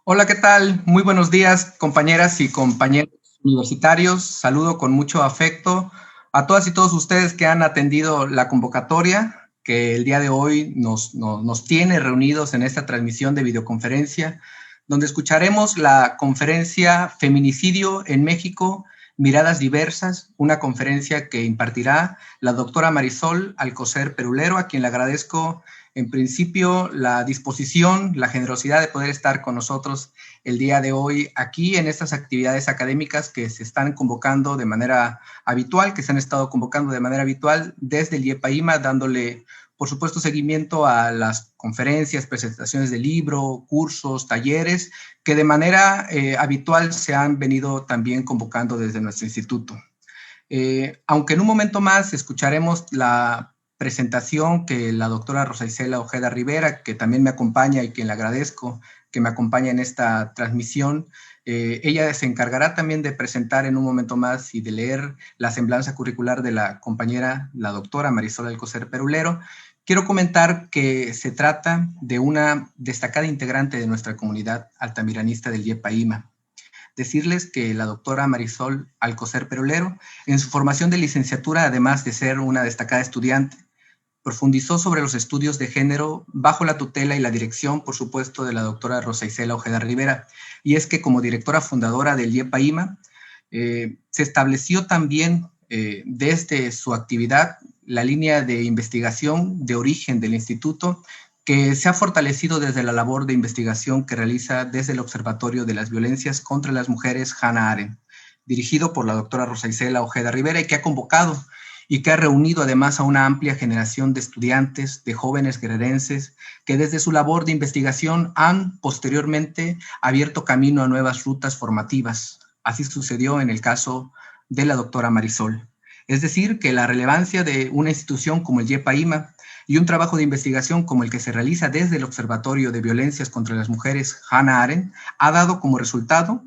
Hola, ¿qué tal? Muy buenos días, compañeras y compañeros universitarios. Saludo con mucho afecto a todas y todos ustedes que han atendido la convocatoria que el día de hoy nos tiene reunidos en esta transmisión de videoconferencia, donde escucharemos la conferencia Feminicidio en México, Miradas Diversas, una conferencia que impartirá la doctora Marisol Alcocer Perulero, a quien le agradezco en principio la disposición, la generosidad de poder estar con nosotros el día de hoy aquí en estas actividades académicas que se están convocando de manera habitual, que se han estado convocando de manera habitual desde el IEPAIMA, dándole, por supuesto, seguimiento a las conferencias, presentaciones de libro, cursos, talleres, que de manera habitual se han venido también convocando desde nuestro instituto. Aunque en un momento más escucharemos la presentación que la doctora Rosa Isela Ojeda Rivera, que también me acompaña y quien le agradezco que me acompañe en esta transmisión, ella se encargará también de presentar en un momento más y de leer la semblanza curricular de la compañera, la doctora Marisol Alcocer Perulero. Quiero comentar que se trata de una destacada integrante de nuestra comunidad altamiranista del IEPAIMA. Decirles que la doctora Marisol Alcocer Perolero, en su formación de licenciatura, además de ser una destacada estudiante, profundizó sobre los estudios de género bajo la tutela y la dirección, por supuesto, de la doctora Rosa Isela Ojeda Rivera. Y es que como directora fundadora del IEPAIMA, se estableció también desde su actividad la línea de investigación de origen del instituto, que se ha fortalecido desde la labor de investigación que realiza desde el Observatorio de las Violencias contra las Mujeres Hannah Arendt, dirigido por la doctora Rosa Isela Ojeda Rivera, y que ha convocado y que ha reunido además a una amplia generación de estudiantes, de jóvenes guerrerenses, que desde su labor de investigación han posteriormente abierto camino a nuevas rutas formativas. Así sucedió en el caso de la doctora Marisol. Es decir, que la relevancia de una institución como el IEPAIMA y un trabajo de investigación como el que se realiza desde el Observatorio de Violencias contra las Mujeres Hannah Arendt ha dado como resultado,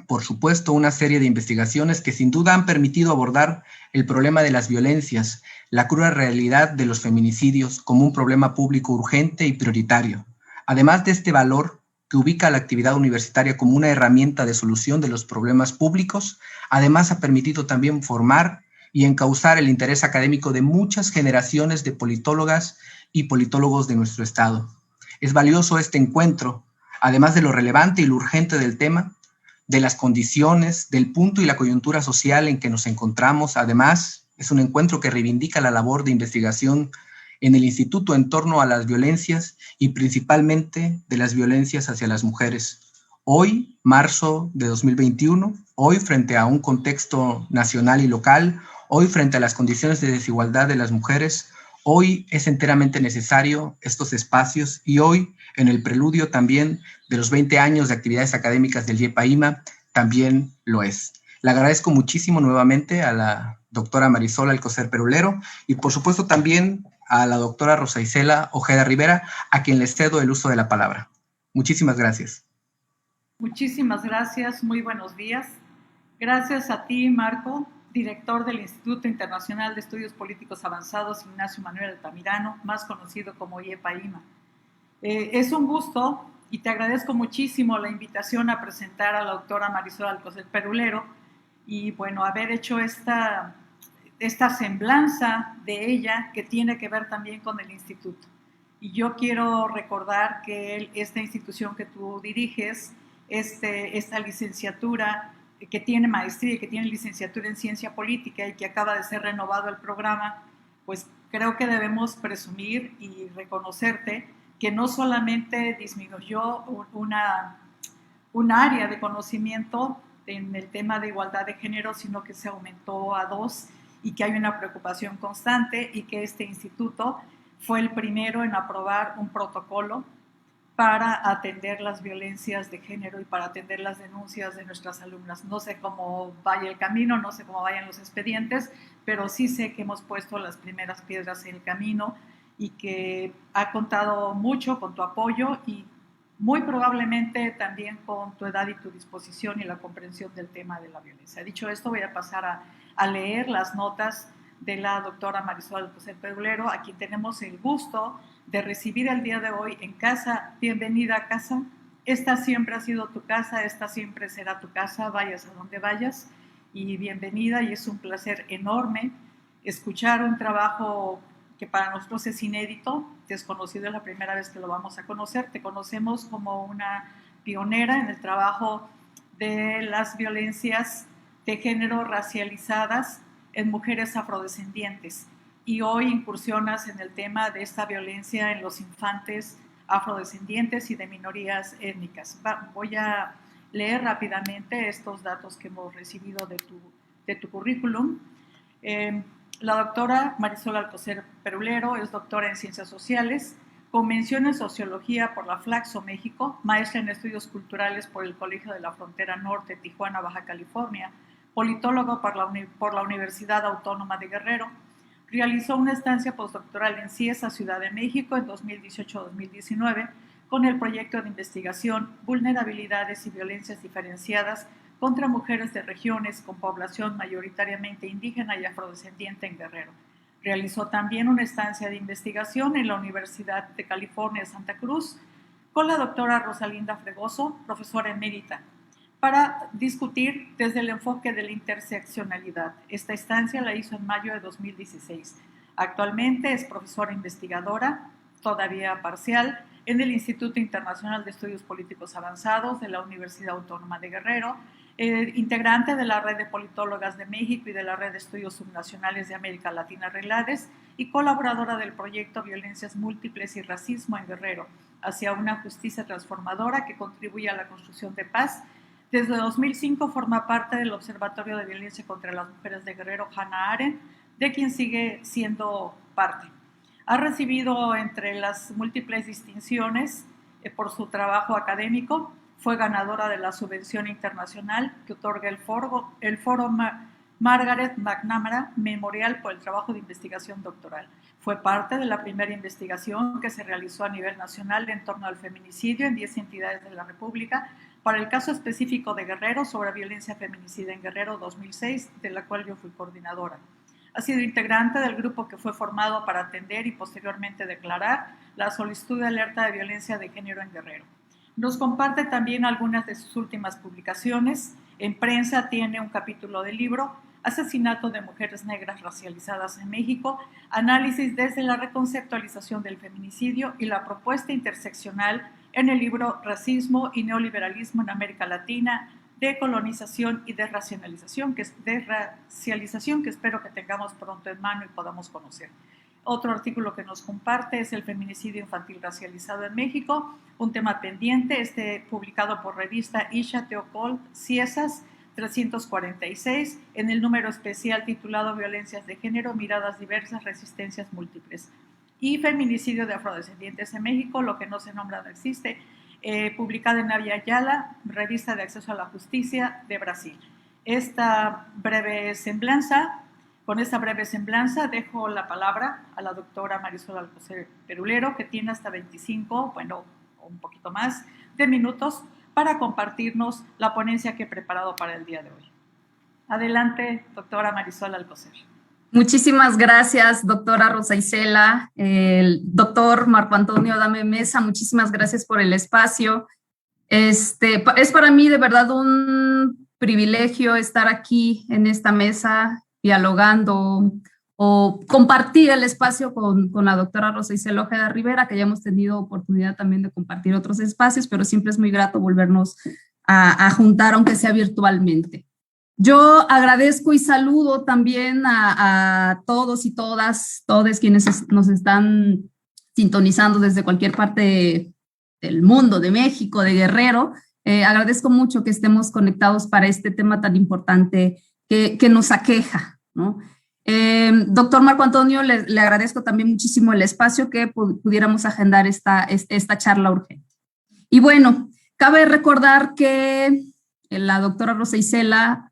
por supuesto, una serie de investigaciones que sin duda han permitido abordar el problema de las violencias, la cruda realidad de los feminicidios como un problema público urgente y prioritario. Además de este valor que ubica a la actividad universitaria como una herramienta de solución de los problemas públicos, además ha permitido también formar y encauzar el interés académico de muchas generaciones de politólogas y politólogos de nuestro estado. Es valioso este encuentro, además de lo relevante y lo urgente del tema, de las condiciones, del punto y la coyuntura social en que nos encontramos. Además, es un encuentro que reivindica la labor de investigación en el instituto en torno a las violencias y principalmente de las violencias hacia las mujeres. Hoy, marzo de 2021, hoy frente a un contexto nacional y local, hoy frente a las condiciones de desigualdad de las mujeres, hoy es enteramente necesario estos espacios y hoy, en el preludio también de los 20 años de actividades académicas del IEPAIMA, también lo es. Le agradezco muchísimo nuevamente a la doctora Marisol Alcocer Perulero y por supuesto también a la doctora Rosa Isela Ojeda Rivera, a quien les cedo el uso de la palabra. Muchísimas gracias. Muchísimas gracias, muy buenos días. Gracias a ti, Marco, director del Instituto Internacional de Estudios Políticos Avanzados Ignacio Manuel Altamirano, más conocido como IEPAIMA. Es un gusto y te agradezco muchísimo la invitación a presentar a la doctora Marisol Alcocer Perulero y bueno, haber hecho esta semblanza de ella que tiene que ver también con el instituto. Y yo quiero recordar que esta institución que tú diriges, esta licenciatura que tiene maestría y que tiene licenciatura en ciencia política y que acaba de ser renovado el programa, pues creo que debemos presumir y reconocerte que no solamente disminuyó un área de conocimiento en el tema de igualdad de género, sino que se aumentó a 2 y que hay una preocupación constante y que este instituto fue el primero en aprobar un protocolo para atender las violencias de género y para atender las denuncias de nuestras alumnas. No sé cómo vaya el camino, no sé cómo vayan los expedientes, pero sí sé que hemos puesto las primeras piedras en el camino y que ha contado mucho con tu apoyo y muy probablemente también con tu edad y tu disposición y la comprensión del tema de la violencia. Dicho esto, voy a pasar a leer las notas de la doctora Marisol Alcocer Perulero, a quien tenemos el gusto de recibir el día de hoy en casa. Bienvenida a casa. esta siempre ha sido tu casa, esta siempre será tu casa, vayas a donde vayas, y bienvenida, y es un placer enorme escuchar un trabajo que para nosotros es inédito, desconocido, es la primera vez que lo vamos a conocer. Te conocemos como una pionera en el trabajo de las violencias de género racializadas en mujeres afrodescendientes, y hoy incursionas en el tema de esta violencia en los infantes afrodescendientes y de minorías étnicas. Voy a leer rápidamente estos datos que hemos recibido de tu currículum. La doctora Marisol Alcocer Perulero es doctora en Ciencias Sociales, con mención en Sociología por la Flaxo, México, maestra en Estudios Culturales por el Colegio de la Frontera Norte, Tijuana, Baja California, politólogo por la Universidad Autónoma de Guerrero. Realizó una estancia postdoctoral en CIESA, Ciudad de México, en 2018-2019, con el proyecto de investigación Vulnerabilidades y Violencias Diferenciadas contra mujeres de regiones con población mayoritariamente indígena y afrodescendiente en Guerrero. Realizó también una estancia de investigación en la Universidad de California de Santa Cruz con la doctora Rosalinda Fregoso, profesora emérita, para discutir desde el enfoque de la interseccionalidad. Esta estancia la hizo en mayo de 2016. Actualmente es profesora investigadora, todavía parcial, en el Instituto Internacional de Estudios Políticos Avanzados de la Universidad Autónoma de Guerrero, integrante de la Red de Politólogas de México y de la Red de Estudios Subnacionales de América Latina, RELADES, y colaboradora del proyecto Violencias Múltiples y Racismo en Guerrero, hacia una justicia transformadora que contribuye a la construcción de paz. Desde 2005 forma parte del Observatorio de Violencia contra las Mujeres de Guerrero, Hannah Arendt, de quien sigue siendo parte. Ha recibido entre las múltiples distinciones por su trabajo académico. Fue ganadora de la subvención internacional que otorga el Foro Margaret McNamara Memorial por el trabajo de investigación doctoral. Fue parte de la primera investigación que se realizó a nivel nacional en torno al feminicidio en 10 entidades de la República, para el caso específico de Guerrero sobre violencia feminicida en Guerrero 2006, de la cual yo fui coordinadora. Ha sido integrante del grupo que fue formado para atender y posteriormente declarar la solicitud de alerta de violencia de género en Guerrero. Nos comparte también algunas de sus últimas publicaciones. En prensa tiene un capítulo del libro Asesinato de mujeres negras racializadas en México, análisis desde la reconceptualización del feminicidio y la propuesta interseccional en el libro Racismo y Neoliberalismo en América Latina, Decolonización y Desracialización, que espero que tengamos pronto en mano y podamos conocer. Otro artículo que nos comparte es el feminicidio infantil racializado en México, un tema pendiente, publicado por revista Isha Teocol Ciesas 346, en el número especial titulado Violencias de Género, Miradas Diversas, Resistencias Múltiples. Y feminicidio de afrodescendientes en México, lo que no se nombra no existe, publicada en Avia Yala, revista de acceso a la justicia de Brasil. Con esta breve semblanza dejo la palabra a la doctora Marisol Alcocer Perulero, que tiene hasta 25, un poquito más de minutos para compartirnos la ponencia que he preparado para el día de hoy. Adelante, doctora Marisol Alcocer. Muchísimas gracias, doctora Rosa Isela. El doctor Marco Antonio Adame Mesa, muchísimas gracias por el espacio. Es para mí de verdad un privilegio estar aquí en esta mesa dialogando o compartir el espacio con la doctora Rosa Isela Ojeda Rivera, que ya hemos tenido oportunidad también de compartir otros espacios, pero siempre es muy grato volvernos a juntar, aunque sea virtualmente. Yo agradezco y saludo también a todos y todas quienes nos están sintonizando desde cualquier parte del mundo, de México, de Guerrero. Agradezco mucho que estemos conectados para este tema tan importante que nos aqueja, ¿no? Doctor Marco Antonio, le agradezco también muchísimo el espacio que pudiéramos agendar esta charla urgente. Y bueno, cabe recordar que la doctora Rosa Isela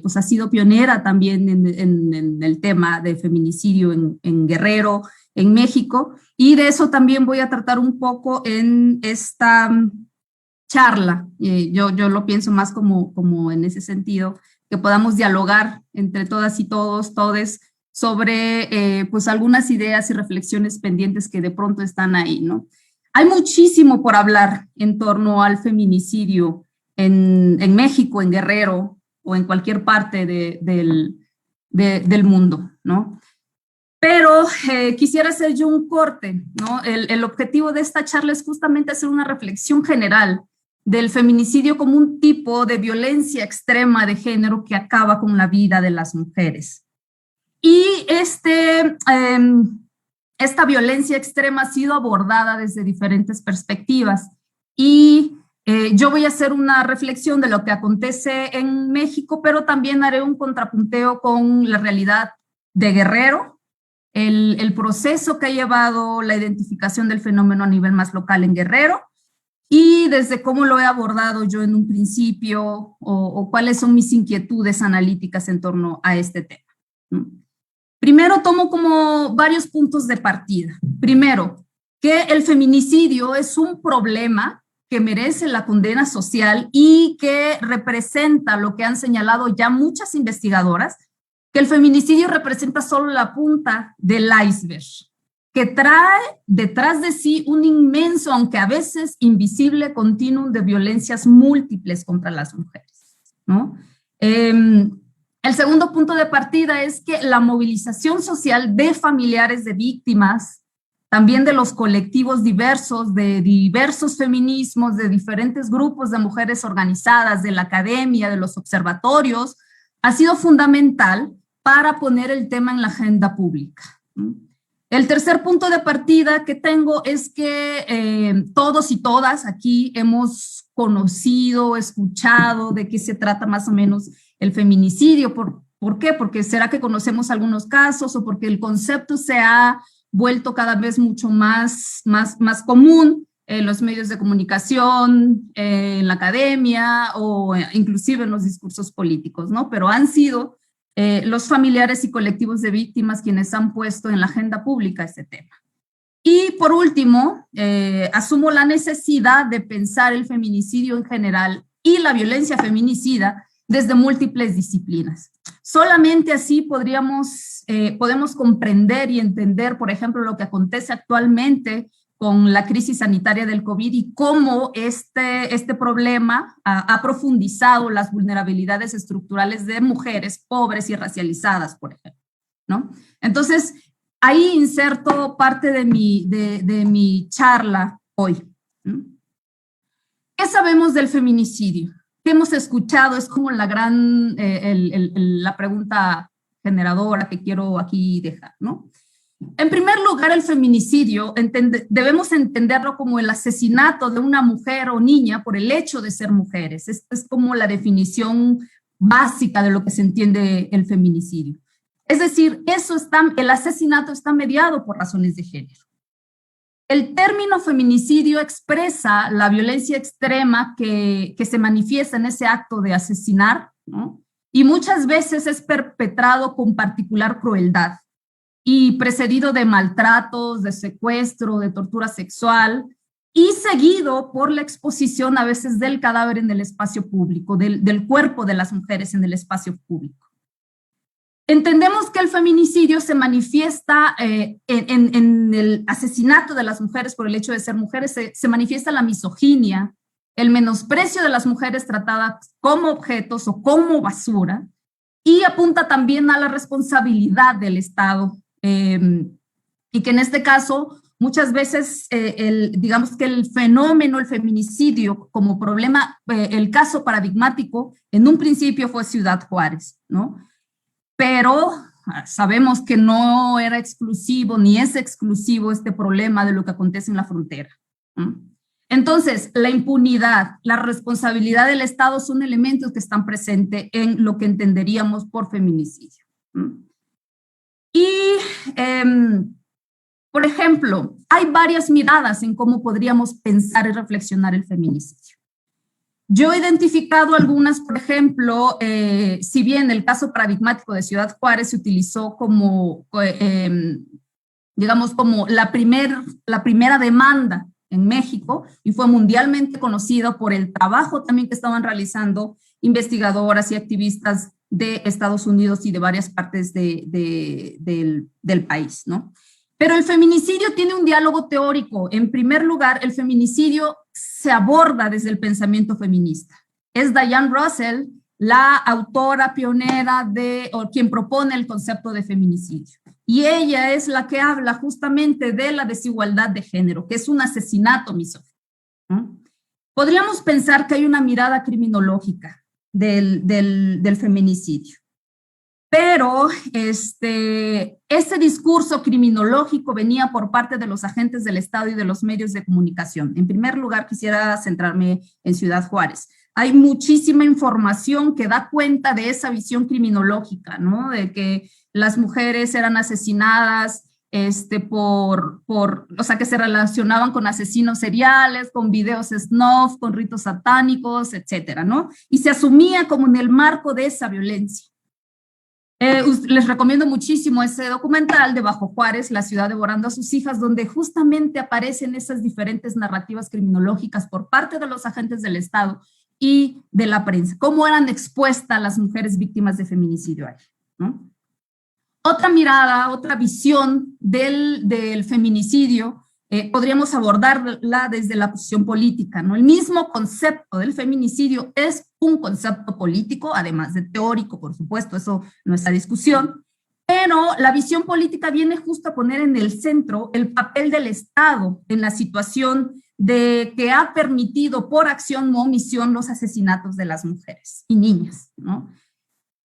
pues ha sido pionera también en el tema de feminicidio en Guerrero, en México, y de eso también voy a tratar un poco en esta charla. Yo lo pienso más como en ese sentido, que podamos dialogar entre todas y todes sobre pues algunas ideas y reflexiones pendientes que de pronto están ahí, ¿no? Hay muchísimo por hablar en torno al feminicidio en México, en Guerrero o en cualquier parte del mundo, ¿no? Pero quisiera hacer yo un corte, ¿no? El objetivo de esta charla es justamente hacer una reflexión general del feminicidio como un tipo de violencia extrema de género que acaba con la vida de las mujeres. Y esta violencia extrema ha sido abordada desde diferentes perspectivas y yo voy a hacer una reflexión de lo que acontece en México, pero también haré un contrapunteo con la realidad de Guerrero, el proceso que ha llevado la identificación del fenómeno a nivel más local en Guerrero y desde cómo lo he abordado yo en un principio o cuáles son mis inquietudes analíticas en torno a este tema. Primero tomo como varios puntos de partida. Primero, que el feminicidio es un problema que merece la condena social y que representa lo que han señalado ya muchas investigadoras, que el feminicidio representa solo la punta del iceberg, que trae detrás de sí un inmenso, aunque a veces invisible, continuum de violencias múltiples contra las mujeres, ¿no? El segundo punto de partida es que la movilización social de familiares de víctimas, también de los colectivos diversos, de diversos feminismos, de diferentes grupos de mujeres organizadas, de la academia, de los observatorios, ha sido fundamental para poner el tema en la agenda pública. El tercer punto de partida que tengo es que todos y todas aquí hemos conocido, escuchado de qué se trata más o menos el feminicidio. ¿Por qué? Porque será que conocemos algunos casos o porque el concepto se ha vuelto cada vez mucho más común en los medios de comunicación, en la academia o inclusive en los discursos políticos, ¿no? Pero han sido los familiares y colectivos de víctimas quienes han puesto en la agenda pública este tema. Y por último, asumo la necesidad de pensar el feminicidio en general y la violencia feminicida desde múltiples disciplinas. Solamente así podemos comprender y entender, por ejemplo, lo que acontece actualmente con la crisis sanitaria del COVID y cómo este problema ha profundizado las vulnerabilidades estructurales de mujeres pobres y racializadas, por ejemplo, ¿no? Entonces, ahí inserto parte de mi charla hoy. ¿Qué sabemos del feminicidio? ¿Qué hemos escuchado? Es como la pregunta generadora que quiero aquí dejar, ¿no? En primer lugar, el feminicidio debemos entenderlo como el asesinato de una mujer o niña por el hecho de ser mujeres. Esta es como la definición básica de lo que se entiende el feminicidio. Es decir, el asesinato está mediado por razones de género. El término feminicidio expresa la violencia extrema que se manifiesta en ese acto de asesinar, ¿no? Y muchas veces es perpetrado con particular crueldad y precedido de maltratos, de secuestro, de tortura sexual y seguido por la exposición a veces del cadáver en el espacio público, del cuerpo de las mujeres en el espacio público. Entendemos que el feminicidio se manifiesta en el asesinato de las mujeres por el hecho de ser mujeres, se manifiesta la misoginia, el menosprecio de las mujeres tratadas como objetos o como basura, y apunta también a la responsabilidad del Estado, y que en este caso muchas veces digamos que el fenómeno, el feminicidio como problema, el caso paradigmático en un principio fue Ciudad Juárez, ¿no? Pero sabemos que no era exclusivo ni es exclusivo este problema de lo que acontece en la frontera. Entonces, la impunidad, la responsabilidad del Estado son elementos que están presentes en lo que entenderíamos por feminicidio. Y, por ejemplo, hay varias miradas en cómo podríamos pensar y reflexionar el feminicidio. Yo he identificado algunas, por ejemplo, si bien el caso paradigmático de Ciudad Juárez se utilizó como, digamos, como la primera demanda en México y fue mundialmente conocido por el trabajo también que estaban realizando investigadoras y activistas de Estados Unidos y de varias partes del país, ¿no? Pero el feminicidio tiene un diálogo teórico. En primer lugar, el feminicidio se aborda desde el pensamiento feminista. Es Diane Russell la autora pionera o quien propone el concepto de feminicidio. Y ella es la que habla justamente de la desigualdad de género, que es un asesinato misógino, ¿no? Podríamos pensar que hay una mirada criminológica del feminicidio. Pero ese discurso criminológico venía por parte de los agentes del Estado y de los medios de comunicación. En primer lugar, quisiera centrarme en Ciudad Juárez. Hay muchísima información que da cuenta de esa visión criminológica, ¿no? De que las mujeres eran asesinadas o sea, que se relacionaban con asesinos seriales, con videos snuff, con ritos satánicos, etcétera, ¿no? Y se asumía como en el marco de esa violencia. Les recomiendo muchísimo ese documental de Bajo Juárez, la ciudad devorando a sus hijas, donde justamente aparecen esas diferentes narrativas criminológicas por parte de los agentes del Estado y de la prensa, cómo eran expuestas las mujeres víctimas de feminicidio ahí, ¿no? Otra mirada, otra visión del feminicidio, podríamos abordarla desde la posición política, ¿no? El mismo concepto del feminicidio es un concepto político, además de teórico, por supuesto, eso no es la discusión, pero la visión política viene justo a poner en el centro el papel del Estado en la situación de que ha permitido por acción o omisión los asesinatos de las mujeres y niñas, ¿no?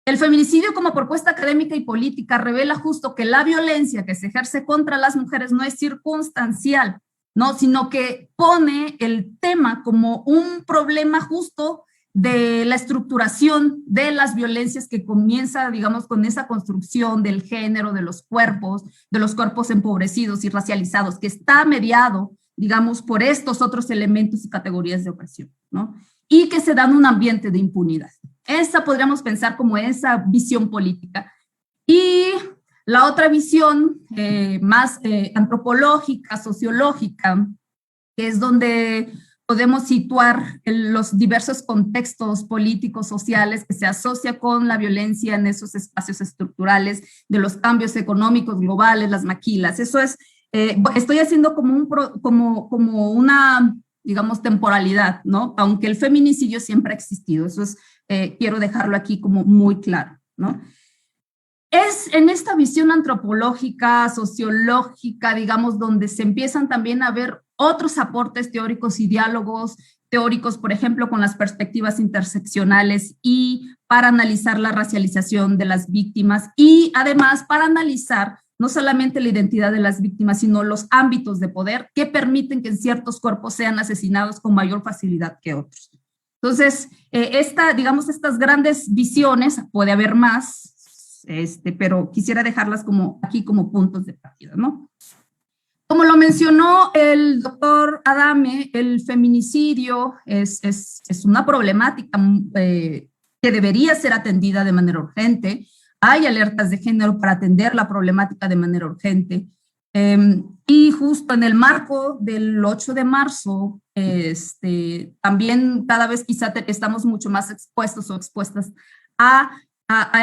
El feminicidio como propuesta académica y política revela justo que la violencia que se ejerce contra las mujeres no es circunstancial, ¿no? Sino que pone el tema como un problema justo de la estructuración de las violencias que comienza, digamos, con esa construcción del género, de los cuerpos empobrecidos y racializados, que está mediado, digamos, por estos otros elementos y categorías de opresión, ¿no? Y que se dan un ambiente de impunidad. Esa podríamos pensar como esa visión política. Y la otra visión más antropológica, sociológica, que es donde podemos situar los diversos contextos políticos, sociales, que se asocia con la violencia en esos espacios estructurales, de los cambios económicos globales, las maquilas. Eso es, estoy haciendo como una, digamos, temporalidad, ¿no? Aunque el feminicidio siempre ha existido, eso es, quiero dejarlo aquí como muy claro, ¿no? Es en esta visión antropológica, sociológica, digamos, donde se empiezan también a ver otros aportes teóricos y diálogos teóricos, por ejemplo, con las perspectivas interseccionales y para analizar la racialización de las víctimas y además para analizar no solamente la identidad de las víctimas, sino los ámbitos de poder que permiten que ciertos cuerpos sean asesinados con mayor facilidad que otros. Entonces, digamos, estas grandes visiones, puede haber más, pero quisiera dejarlas como aquí como puntos de partida, ¿no? Como lo mencionó el doctor Adame, el feminicidio es una problemática que debería ser atendida de manera urgente. Hay alertas de género para atender la problemática de manera urgente. Y justo en el marco del 8 de marzo, también cada vez quizá estamos mucho más expuestos o expuestas a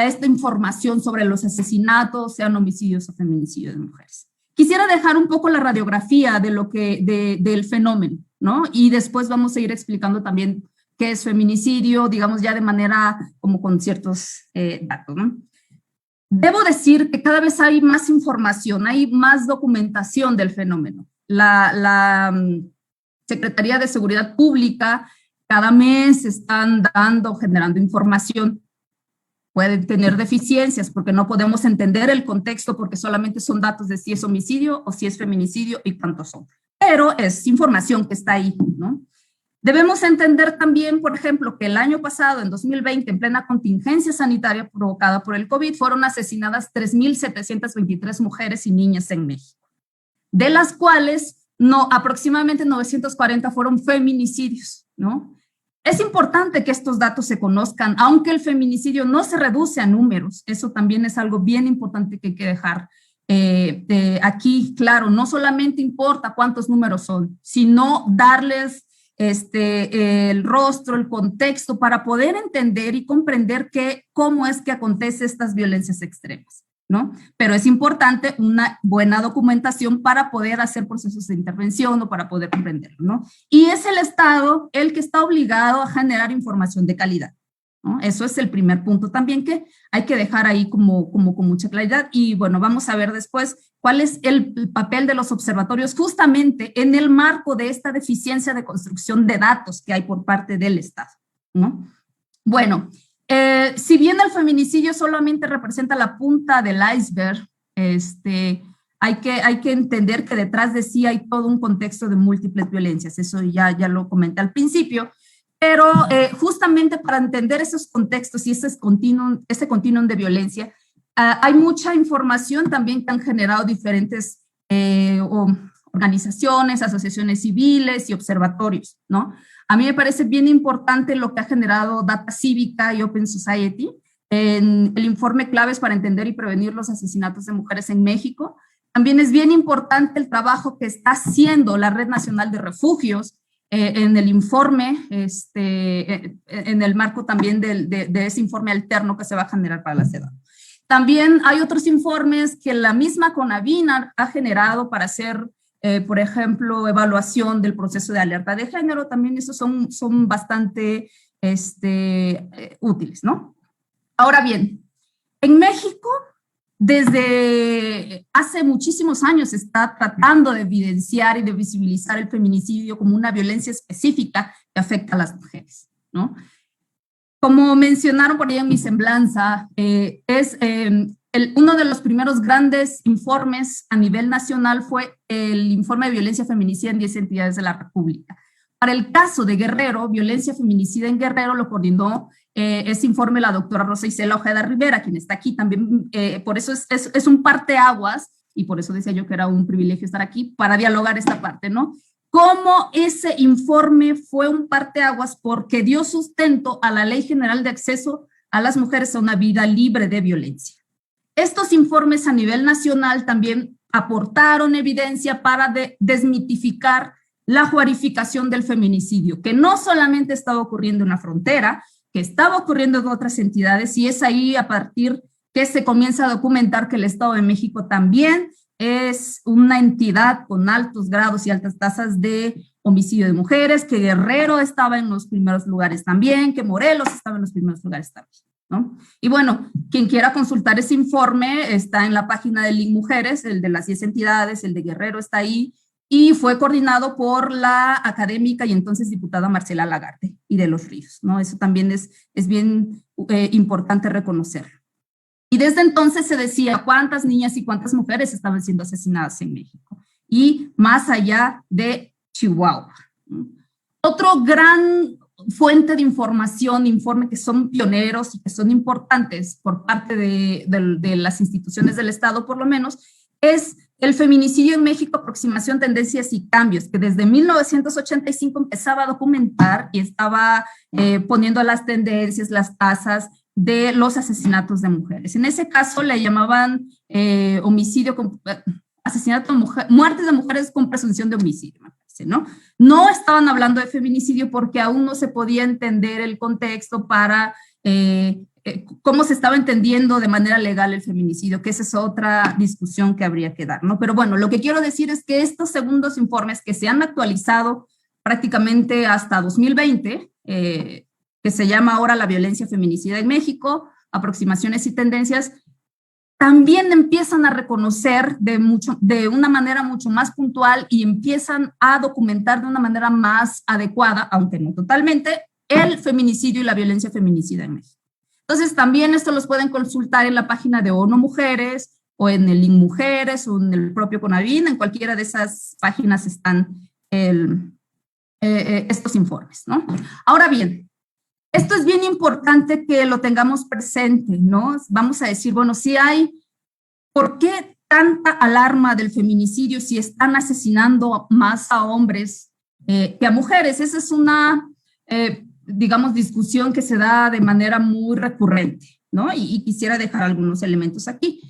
esta información sobre los asesinatos, sean homicidios o feminicidios de mujeres. Quisiera dejar un poco la radiografía del fenómeno, ¿no? Y después vamos a ir explicando también qué es feminicidio, digamos ya de manera como con ciertos datos, ¿no? Debo decir que cada vez hay más información, hay más documentación del fenómeno. La Secretaría de Seguridad Pública cada mes están generando información. Pueden tener deficiencias porque no podemos entender el contexto porque solamente son datos de si es homicidio o si es feminicidio y cuántos son. Pero es información que está ahí, ¿no? Debemos entender también, por ejemplo, que el año pasado, en 2020, en plena contingencia sanitaria provocada por el COVID, fueron asesinadas 3,723 mujeres y niñas en México, de las cuales aproximadamente 940 fueron feminicidios, ¿no? Es importante que estos datos se conozcan, aunque el feminicidio no se reduce a números, eso también es algo bien importante que hay que dejar aquí claro, no solamente importa cuántos números son, sino darles el rostro, el contexto para poder entender y comprender cómo es que acontecen estas violencias extremas. ¿no? Pero es importante una buena documentación para poder hacer procesos de intervención o para poder comprenderlo, ¿no? Y es el Estado el que está obligado a generar información de calidad, ¿no? Eso es el primer punto también que hay que dejar ahí como con mucha claridad. Y bueno, vamos a ver después cuál es el papel de los observatorios justamente en el marco de esta deficiencia de construcción de datos que hay por parte del Estado, ¿no? Bueno, si bien el feminicidio solamente representa la punta del iceberg, hay que entender que detrás de sí hay todo un contexto de múltiples violencias, eso ya lo comenté al principio, pero justamente para entender esos contextos y ese continuum de violencia, hay mucha información también que han generado diferentes organizaciones, asociaciones civiles y observatorios, ¿no? A mí me parece bien importante lo que ha generado Data Cívica y Open Society en el informe Claves para entender y prevenir los asesinatos de mujeres en México. También es bien importante el trabajo que está haciendo la Red Nacional de Refugios en el informe, en el marco también de ese informe alterno que se va a generar para la CEDAW. También hay otros informes que la misma CONAVINA ha generado para hacer por ejemplo, evaluación del proceso de alerta de género, también esos son bastante útiles, ¿no? Ahora bien, en México, desde hace muchísimos años se está tratando de evidenciar y de visibilizar el feminicidio como una violencia específica que afecta a las mujeres, ¿no? Como mencionaron por ahí en mi semblanza, uno de los primeros grandes informes a nivel nacional fue el informe de violencia feminicida en 10 entidades de la República. Para el caso de Guerrero, violencia feminicida en Guerrero, lo coordinó ese informe la doctora Rosa Isela Ojeda Rivera, quien está aquí también. Por eso es un parteaguas, y por eso decía yo que era un privilegio estar aquí, para dialogar esta parte, ¿no? Cómo ese informe fue un parteaguas porque dio sustento a la Ley General de Acceso a las Mujeres a una Vida Libre de Violencia. Estos informes a nivel nacional también aportaron evidencia para desmitificar la juarificación del feminicidio, que no solamente estaba ocurriendo en la frontera, que estaba ocurriendo en otras entidades, y es ahí a partir que se comienza a documentar que el Estado de México también es una entidad con altos grados y altas tasas de homicidio de mujeres, que Guerrero estaba en los primeros lugares también, que Morelos estaba en los primeros lugares también, ¿no? Y bueno, quien quiera consultar ese informe está en la página del Link Mujeres, el de las 10 entidades, el de Guerrero está ahí, y fue coordinado por la académica y entonces diputada Marcela Lagarde y de los Ríos, ¿no? Eso también es bien importante reconocerlo. Y desde entonces se decía cuántas niñas y cuántas mujeres estaban siendo asesinadas en México, y más allá de Chihuahua. Otro gran fuente de información, informe que son pioneros y que son importantes por parte de las instituciones del Estado, por lo menos, es el feminicidio en México, aproximación, tendencias y cambios, que desde 1985 empezaba a documentar y estaba poniendo las tendencias, las tasas de los asesinatos de mujeres. En ese caso le llamaban asesinato de mujeres, muertes de mujeres con presunción de homicidio, me parece, ¿no? No estaban hablando de feminicidio porque aún no se podía entender el contexto para cómo se estaba entendiendo de manera legal el feminicidio, que esa es otra discusión que habría que dar, ¿no? Pero bueno, lo que quiero decir es que estos segundos informes que se han actualizado prácticamente hasta 2020, que se llama ahora La violencia feminicida en México, aproximaciones y tendencias, también empiezan a reconocer de una manera mucho más puntual y empiezan a documentar de una manera más adecuada, aunque no totalmente, el feminicidio y la violencia feminicida en México. Entonces, también esto los pueden consultar en la página de ONU Mujeres o en el Link Mujeres o en el propio CONAVINA, en cualquiera de esas páginas están estos informes, ¿no? Ahora bien, esto es bien importante que lo tengamos presente, ¿no? Vamos a decir, bueno, si hay, ¿por qué tanta alarma del feminicidio si están asesinando más a hombres que a mujeres? Esa es una, digamos, discusión que se da de manera muy recurrente, ¿no? Y quisiera dejar algunos elementos aquí.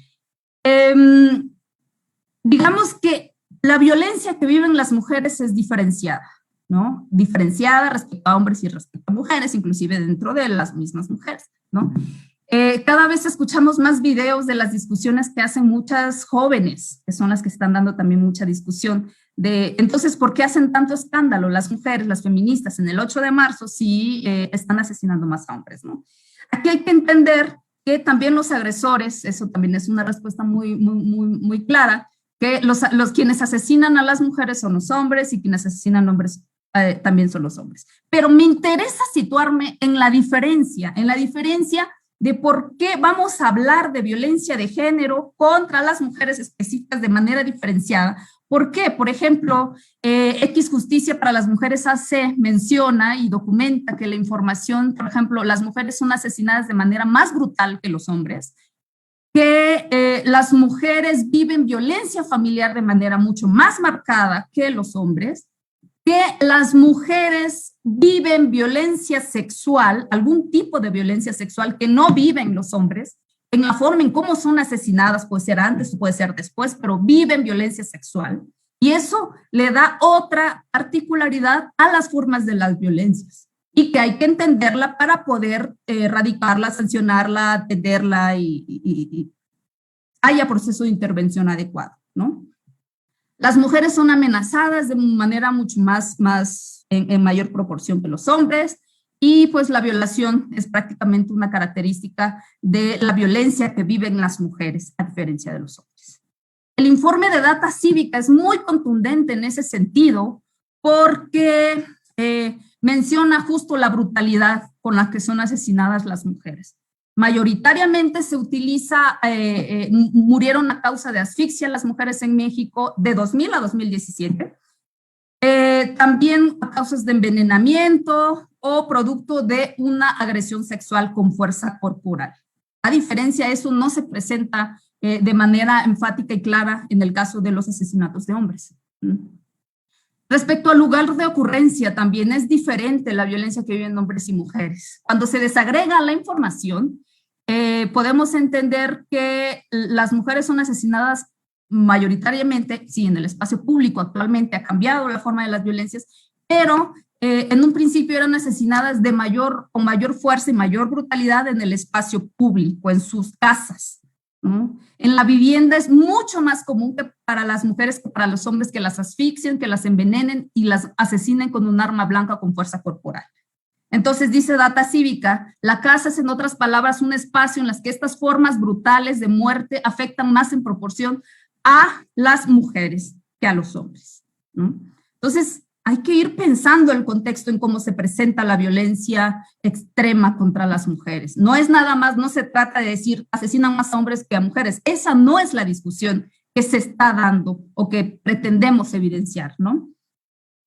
Digamos que la violencia que viven las mujeres es diferenciada, ¿no? Diferenciada respecto a hombres y respecto a mujeres, inclusive dentro de las mismas mujeres, ¿no? Cada vez escuchamos más videos de las discusiones que hacen muchas jóvenes, que son las que están dando también mucha discusión, de entonces, ¿por qué hacen tanto escándalo las mujeres, las feministas, en el 8 de marzo si están asesinando más a hombres, ¿no? Aquí hay que entender que también los agresores, eso también es una respuesta muy clara, que los quienes asesinan a las mujeres son los hombres y quienes asesinan hombres también son los hombres. Pero me interesa situarme en la diferencia de por qué vamos a hablar de violencia de género contra las mujeres específicas de manera diferenciada. ¿Por qué? Por ejemplo, X Justicia para las Mujeres AC menciona y documenta que la información, por ejemplo, las mujeres son asesinadas de manera más brutal que los hombres, que las mujeres viven violencia familiar de manera mucho más marcada que los hombres, que las mujeres viven violencia sexual, algún tipo de violencia sexual que no viven los hombres, en la forma en cómo son asesinadas, puede ser antes o puede ser después, pero viven violencia sexual. Y eso le da otra particularidad a las formas de las violencias y que hay que entenderla para poder erradicarla, sancionarla, atenderla y haya proceso de intervención adecuado, ¿no? Las mujeres son amenazadas de manera mucho más en mayor proporción que los hombres, y pues la violación es prácticamente una característica de la violencia que viven las mujeres, a diferencia de los hombres. El informe de Data Cívica es muy contundente en ese sentido porque menciona justo la brutalidad con la que son asesinadas las mujeres. Mayoritariamente se utiliza, murieron a causa de asfixia las mujeres en México de 2000 a 2017. También a causas de envenenamiento o producto de una agresión sexual con fuerza corporal. A diferencia, eso no se presenta de manera enfática y clara en el caso de los asesinatos de hombres. Respecto al lugar de ocurrencia, también es diferente la violencia que viven hombres y mujeres. Cuando se desagrega la información, podemos entender que las mujeres son asesinadas mayoritariamente, sí, en el espacio público actualmente ha cambiado la forma de las violencias, pero en un principio eran asesinadas con mayor fuerza y mayor brutalidad en el espacio público, en sus casas, ¿no? En la vivienda es mucho más común que para las mujeres que para los hombres que las asfixien, que las envenenen y las asesinen con un arma blanca con fuerza corporal. Entonces, dice Data Cívica, la casa es, en otras palabras, un espacio en las que estas formas brutales de muerte afectan más en proporción a las mujeres que a los hombres, ¿no? Entonces, hay que ir pensando el contexto en cómo se presenta la violencia extrema contra las mujeres. No es nada más, no se trata de decir asesinan más a hombres que a mujeres. Esa no es la discusión que se está dando o que pretendemos evidenciar, ¿no?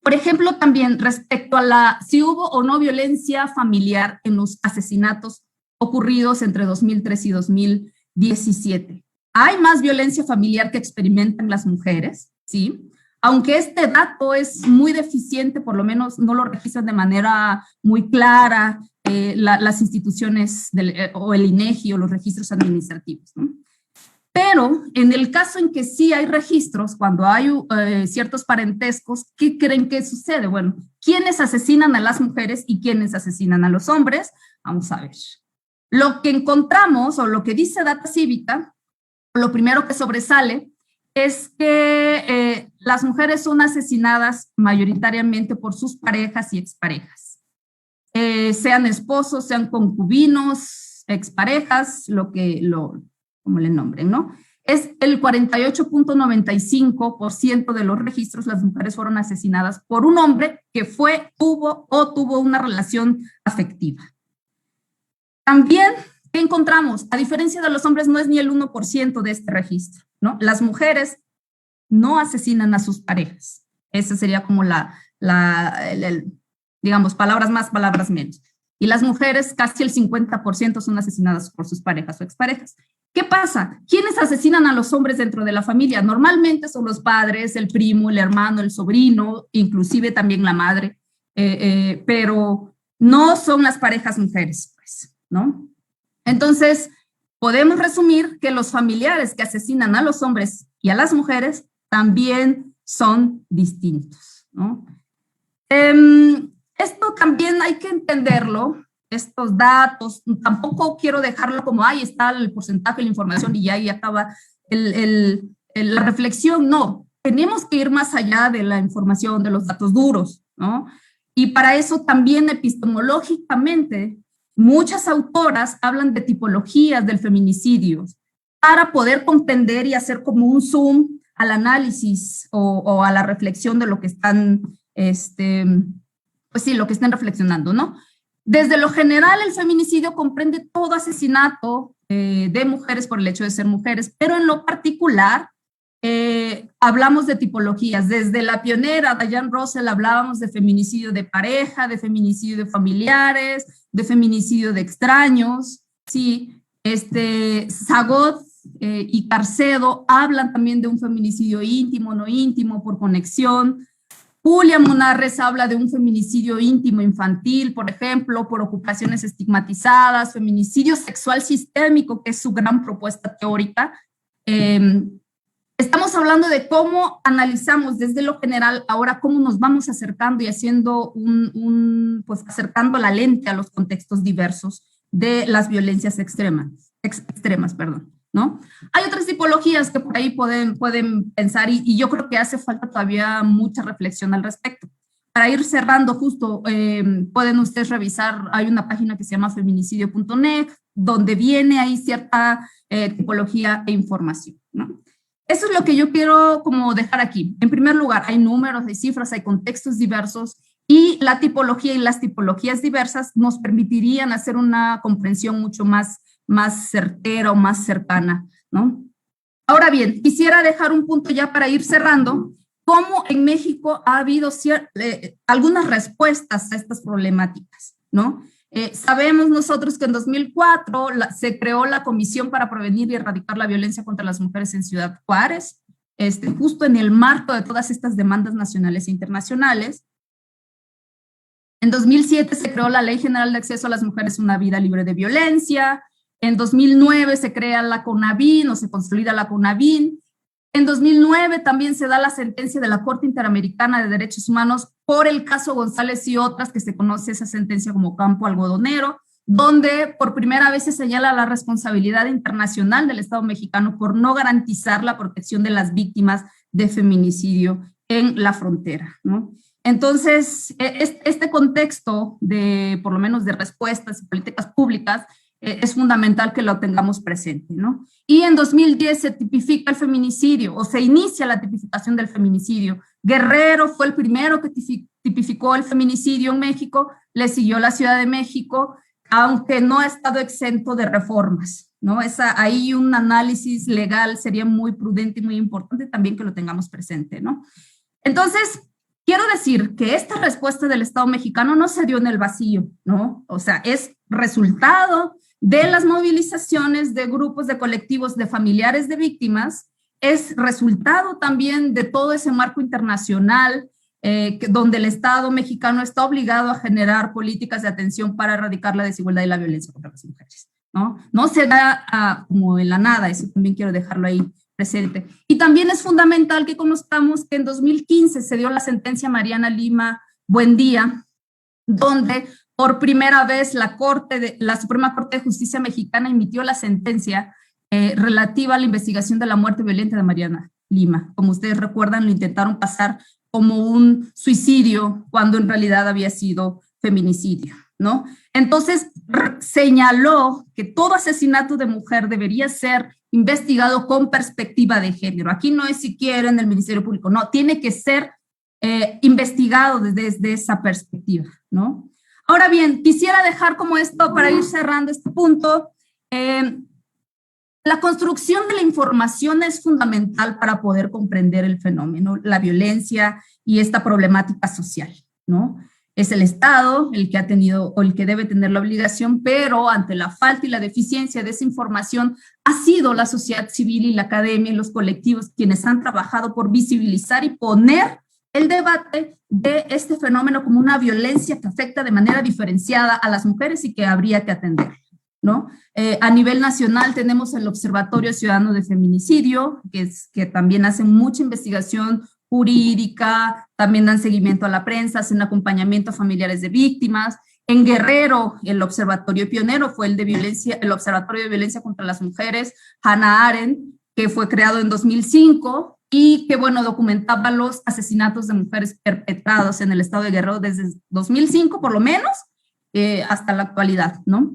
Por ejemplo, también respecto a si hubo o no violencia familiar en los asesinatos ocurridos entre 2003 y 2017. Hay más violencia familiar que experimentan las mujeres, ¿sí? Aunque este dato es muy deficiente, por lo menos no lo registran de manera muy clara las instituciones o el INEGI o los registros administrativos, ¿no? Pero en el caso en que sí hay registros, cuando hay ciertos parentescos, ¿qué creen que sucede? Bueno, ¿quiénes asesinan a las mujeres y quiénes asesinan a los hombres? Vamos a ver. Lo que encontramos, o lo que dice Data Cívica, lo primero que sobresale es que las mujeres son asesinadas mayoritariamente por sus parejas y exparejas. Sean esposos, sean concubinos, exparejas, como le nombren, ¿no? Es el 48.95% de los registros, las mujeres fueron asesinadas por un hombre que tuvo una relación afectiva. También, ¿qué encontramos? A diferencia de los hombres, no es ni el 1% de este registro, ¿no? Las mujeres no asesinan a sus parejas. Esa sería como digamos, palabras más, palabras menos. Y las mujeres, casi el 50% son asesinadas por sus parejas o exparejas. ¿Qué pasa? ¿Quiénes asesinan a los hombres dentro de la familia? Normalmente son los padres, el primo, el hermano, el sobrino, inclusive también la madre, pero no son las parejas mujeres, pues, ¿no? Entonces, podemos resumir que los familiares que asesinan a los hombres y a las mujeres también son distintos, ¿no? Esto también hay que entenderlo estos datos, tampoco quiero dejarlo como, ahí está el porcentaje de la información y ya ahí acaba la reflexión, no, tenemos que ir más allá de la información, de los datos duros, ¿no? Y para eso también epistemológicamente, muchas autoras hablan de tipologías del feminicidio para poder comprender y hacer como un zoom al análisis o a la reflexión de lo que están, pues sí, lo que están reflexionando, ¿no? Desde lo general, el feminicidio comprende todo asesinato de mujeres por el hecho de ser mujeres, pero en lo particular hablamos de tipologías. Desde la pionera Diane Russell hablábamos de feminicidio de pareja, de feminicidio de familiares, de feminicidio de extraños, ¿sí? Sagot y Carcedo hablan también de un feminicidio íntimo, no íntimo, por conexión. Julia Munarres habla de un feminicidio íntimo infantil, por ejemplo, por ocupaciones estigmatizadas, feminicidio sexual sistémico, que es su gran propuesta teórica. Estamos hablando de cómo analizamos desde lo general, ahora cómo nos vamos acercando y haciendo pues acercando la lente a los contextos diversos de las violencias extremas, ¿no? Hay otras tipologías que por ahí pueden pensar y yo creo que hace falta todavía mucha reflexión al respecto. Para ir cerrando justo, pueden ustedes revisar, hay una página que se llama feminicidio.net, donde viene ahí cierta tipología e información, ¿no? Eso es lo que yo quiero como dejar aquí. En primer lugar, hay números, hay cifras, hay contextos diversos y la tipología y las tipologías diversas nos permitirían hacer una comprensión mucho más certera o más cercana, ¿no? Ahora bien, quisiera dejar un punto ya para ir cerrando, cómo en México ha habido algunas respuestas a estas problemáticas, ¿no? Sabemos nosotros que en 2004 se creó la Comisión para Prevenir y Erradicar la Violencia contra las Mujeres en Ciudad Juárez, justo en el marco de todas estas demandas nacionales e internacionales. En 2007 se creó la Ley General de Acceso a las Mujeres a una Vida Libre de Violencia. En 2009 se crea la CONAVIN o se consolida la CONAVIN. En 2009 también se da la sentencia de la Corte Interamericana de Derechos Humanos por el caso González y otras, que se conoce esa sentencia como campo algodonero, donde por primera vez se señala la responsabilidad internacional del Estado mexicano por no garantizar la protección de las víctimas de feminicidio en la frontera, ¿no? Entonces, este contexto de, por lo menos de respuestas y políticas públicas, es fundamental que lo tengamos presente, ¿no? Y en 2010 se tipifica el feminicidio, o se inicia la tipificación del feminicidio. Guerrero fue el primero que tipificó el feminicidio en México, le siguió la Ciudad de México, aunque no ha estado exento de reformas, ¿no? Ahí un análisis legal sería muy prudente y muy importante también que lo tengamos presente, ¿no? Entonces, quiero decir que esta respuesta del Estado mexicano no se dio en el vacío, ¿no? O sea, es resultado de las movilizaciones de grupos, de colectivos, de familiares de víctimas, es resultado también de todo ese marco internacional donde el Estado mexicano está obligado a generar políticas de atención para erradicar la desigualdad y la violencia contra las mujeres, ¿no? No se da como en la nada, eso también quiero dejarlo ahí presente. Y también es fundamental que conozcamos que en 2015 se dio la sentencia Mariana Lima Buendía, donde por primera vez la Suprema Corte de Justicia Mexicana emitió la sentencia relativa a la investigación de la muerte violenta de Mariana Lima. Como ustedes recuerdan, lo intentaron pasar como un suicidio cuando en realidad había sido feminicidio, ¿no? Entonces señaló que todo asesinato de mujer debería ser investigado con perspectiva de género. Aquí no es si quieren el Ministerio Público, no, tiene que ser investigado desde esa perspectiva, ¿no? Ahora bien, quisiera dejar como esto para ir cerrando este punto. La construcción de la información es fundamental para poder comprender el fenómeno, la violencia y esta problemática social, ¿no? Es el Estado el que ha tenido o el que debe tener la obligación, pero ante la falta y la deficiencia de esa información ha sido la sociedad civil y la academia y los colectivos quienes han trabajado por visibilizar y poner el debate de este fenómeno como una violencia que afecta de manera diferenciada a las mujeres y que habría que atender, ¿no? A nivel nacional tenemos el Observatorio Ciudadano de Feminicidio, que también hace mucha investigación jurídica, también dan seguimiento a la prensa, hacen acompañamiento a familiares de víctimas, En Guerrero, el observatorio pionero fue el Observatorio de Violencia contra las Mujeres, Hannah Arendt, que fue creado en 2005 y que, bueno, documentaba los asesinatos de mujeres perpetrados en el estado de Guerrero desde 2005, por lo menos, hasta la actualidad, ¿no?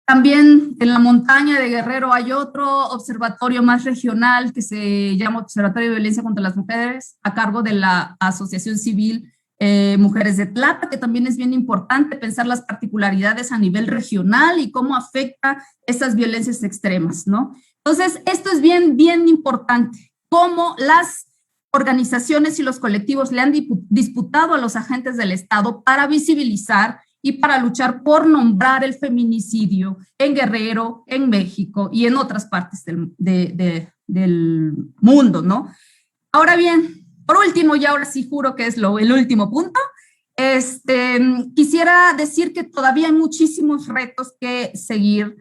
También en la montaña de Guerrero hay otro observatorio más regional que se llama Observatorio de Violencia contra las Mujeres, a cargo de la Asociación Civil Mujeres de Tlapa, que también es bien importante pensar las particularidades a nivel regional y cómo afecta estas violencias extremas, ¿no? Entonces, esto es bien, bien importante, cómo las organizaciones y los colectivos le han disputado a los agentes del Estado para visibilizar y para luchar por nombrar el feminicidio en Guerrero, en México y en otras partes del mundo, ¿no? Ahora bien, por último, y ahora sí juro que es el último punto, quisiera decir que todavía hay muchísimos retos que seguir,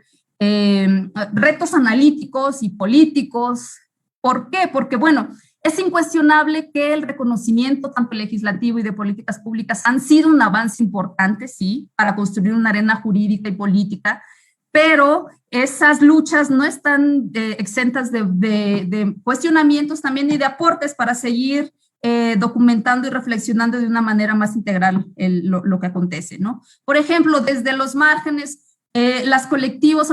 retos analíticos y políticos. ¿Por qué? Porque, bueno, es incuestionable que el reconocimiento tanto legislativo y de políticas públicas han sido un avance importante, sí, para construir una arena jurídica y política, pero esas luchas no están exentas de cuestionamientos también y de aportes para seguir documentando y reflexionando de una manera más integral lo que acontece, ¿no? Por ejemplo, desde los márgenes, los colectivos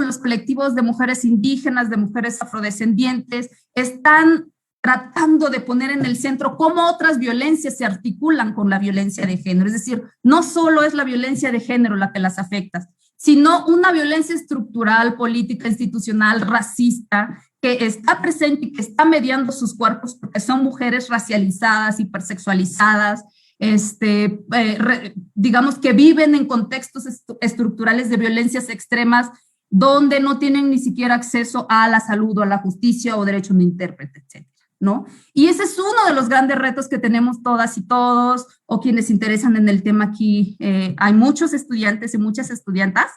de mujeres indígenas, de mujeres afrodescendientes, están tratando de poner en el centro cómo otras violencias se articulan con la violencia de género. Es decir, no solo es la violencia de género la que las afecta, sino una violencia estructural, política, institucional, racista, que está presente y que está mediando sus cuerpos porque son mujeres racializadas, hipersexualizadas, digamos que viven en contextos estructurales de violencias extremas donde no tienen ni siquiera acceso a la salud o a la justicia o derecho a un intérprete, etc. ¿No? Y ese es uno de los grandes retos que tenemos todas y todos, o quienes se interesan en el tema aquí. Hay muchos estudiantes y muchas estudiantas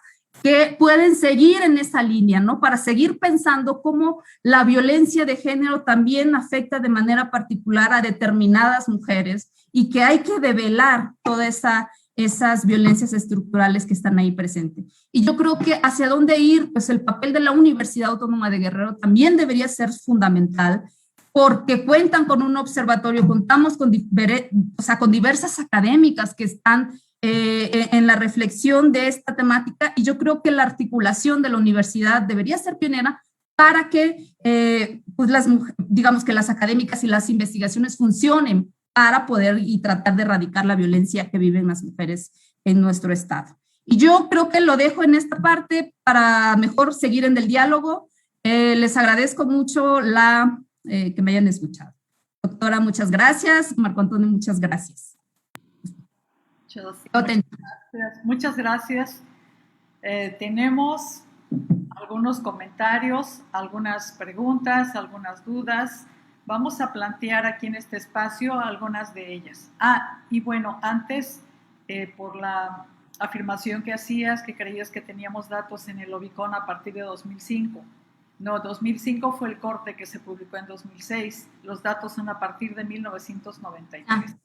que pueden seguir en esa línea, ¿no? Para seguir pensando cómo la violencia de género también afecta de manera particular a determinadas mujeres y que hay que develar todas esas violencias estructurales que están ahí presentes. Y yo creo que hacia dónde ir, pues el papel de la Universidad Autónoma de Guerrero también debería ser fundamental, porque cuentan con un observatorio, contamos con diversas académicas que están en la reflexión de esta temática, y yo creo que la articulación de la universidad debería ser pionera para que, pues digamos que las académicas y las investigaciones funcionen para poder y tratar de erradicar la violencia que viven las mujeres en nuestro estado. Y yo creo que lo dejo en esta parte para mejor seguir en el diálogo. Les agradezco mucho que me hayan escuchado. Doctora, muchas gracias. Marco Antonio, muchas gracias. Muchas gracias. Tenemos algunos comentarios, algunas preguntas, algunas dudas. Vamos a plantear aquí en este espacio algunas de ellas. Y bueno, antes, por la afirmación que hacías, que creías que teníamos datos en el Obicon a partir de 2005. No, 2005 fue el corte que se publicó en 2006. Los datos son a partir de 1993.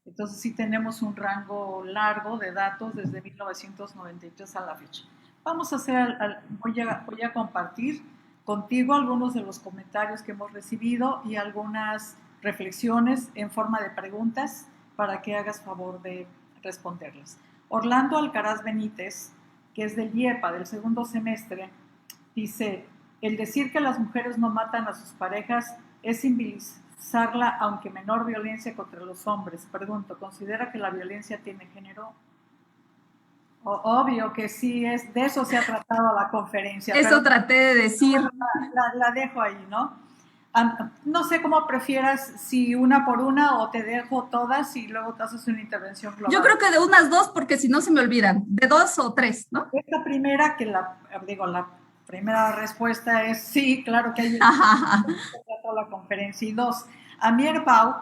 Entonces sí tenemos un rango largo de datos desde 1993 a la fecha. Vamos a hacer, voy a compartir contigo algunos de los comentarios que hemos recibido y algunas reflexiones en forma de preguntas para que hagas favor de responderlas. Orlando Alcaraz Benítez, que es del IEPA, del segundo semestre, dice: el decir que las mujeres no matan a sus parejas es civilizarla, aunque menor violencia contra los hombres. Pregunto, ¿considera que la violencia tiene género? Obvio que sí, de eso se ha tratado la conferencia. Eso traté de decir. La dejo ahí, ¿no? No sé cómo prefieras, si una por una o te dejo todas y luego te haces una intervención global. Yo creo que de unas dos, porque si no se me olvidan, de 2 o 3, ¿no? Esta primera, la primera respuesta es sí, claro que hay la conferencia. Y 2, Amir Bau,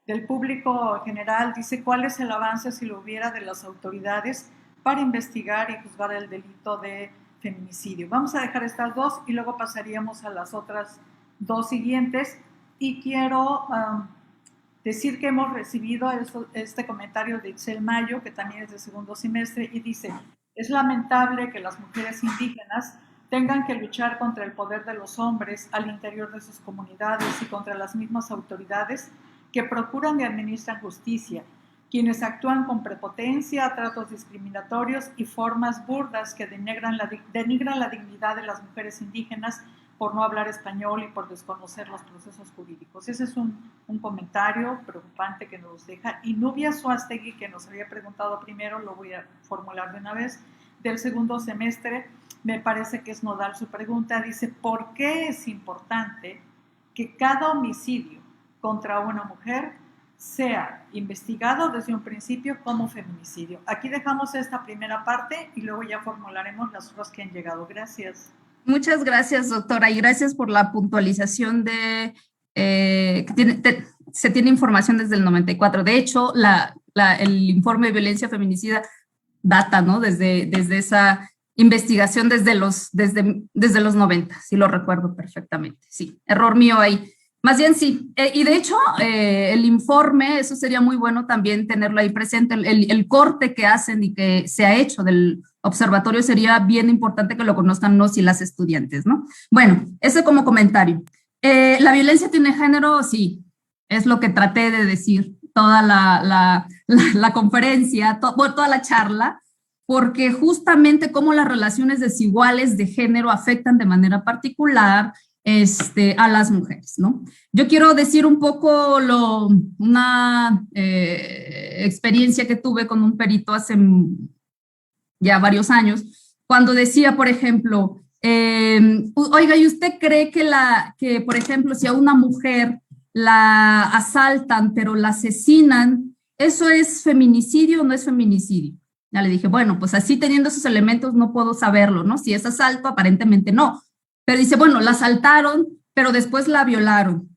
del público general, dice: ¿cuál es el avance, si lo hubiera, de las autoridades para investigar y juzgar el delito de feminicidio? Vamos a dejar estas dos y luego pasaríamos a las otras dos siguientes. Y quiero Decir que hemos recibido este comentario de Itzel Mayo, que también es de segundo semestre, y dice: es lamentable que las mujeres indígenas tengan que luchar contra el poder de los hombres al interior de sus comunidades y contra las mismas autoridades que procuran y administran justicia, quienes actúan con prepotencia, tratos discriminatorios y formas burdas que denigran la dignidad de las mujeres indígenas por no hablar español y por desconocer los procesos jurídicos. Ese es un comentario preocupante que nos deja. Y Nubia Suástegui, que nos había preguntado primero, lo voy a formular de una vez, del segundo semestre, me parece que es nodal su pregunta. Dice: ¿por qué es importante que cada homicidio contra una mujer sea investigado desde un principio como feminicidio? Aquí dejamos esta primera parte y luego ya formularemos las otras que han llegado. Gracias. Muchas gracias, doctora, y gracias por la puntualización de que se tiene información desde el 94. De hecho, el informe de violencia feminicida data, ¿no? Desde esa investigación desde los 90, sí lo recuerdo perfectamente. Sí, error mío ahí. Más bien sí, y de hecho el informe, eso sería muy bueno también tenerlo ahí presente, el corte que hacen y que se ha hecho del observatorio sería bien importante que lo conozcan los y las estudiantes, ¿no? Bueno, eso como comentario. ¿La violencia tiene género? Sí, es lo que traté de decir toda la conferencia, toda la charla, porque justamente cómo las relaciones desiguales de género afectan de manera particular a las mujeres, ¿no? Yo quiero decir un poco una experiencia que tuve con un perito hace ya varios años, cuando decía, por ejemplo, oiga, ¿y usted cree que, por ejemplo, si a una mujer la asaltan pero la asesinan, eso es feminicidio o no es feminicidio? Ya le dije, bueno, pues así teniendo esos elementos no puedo saberlo, ¿no? Si es asalto, aparentemente no. Pero dice, bueno, la asaltaron, pero después la violaron.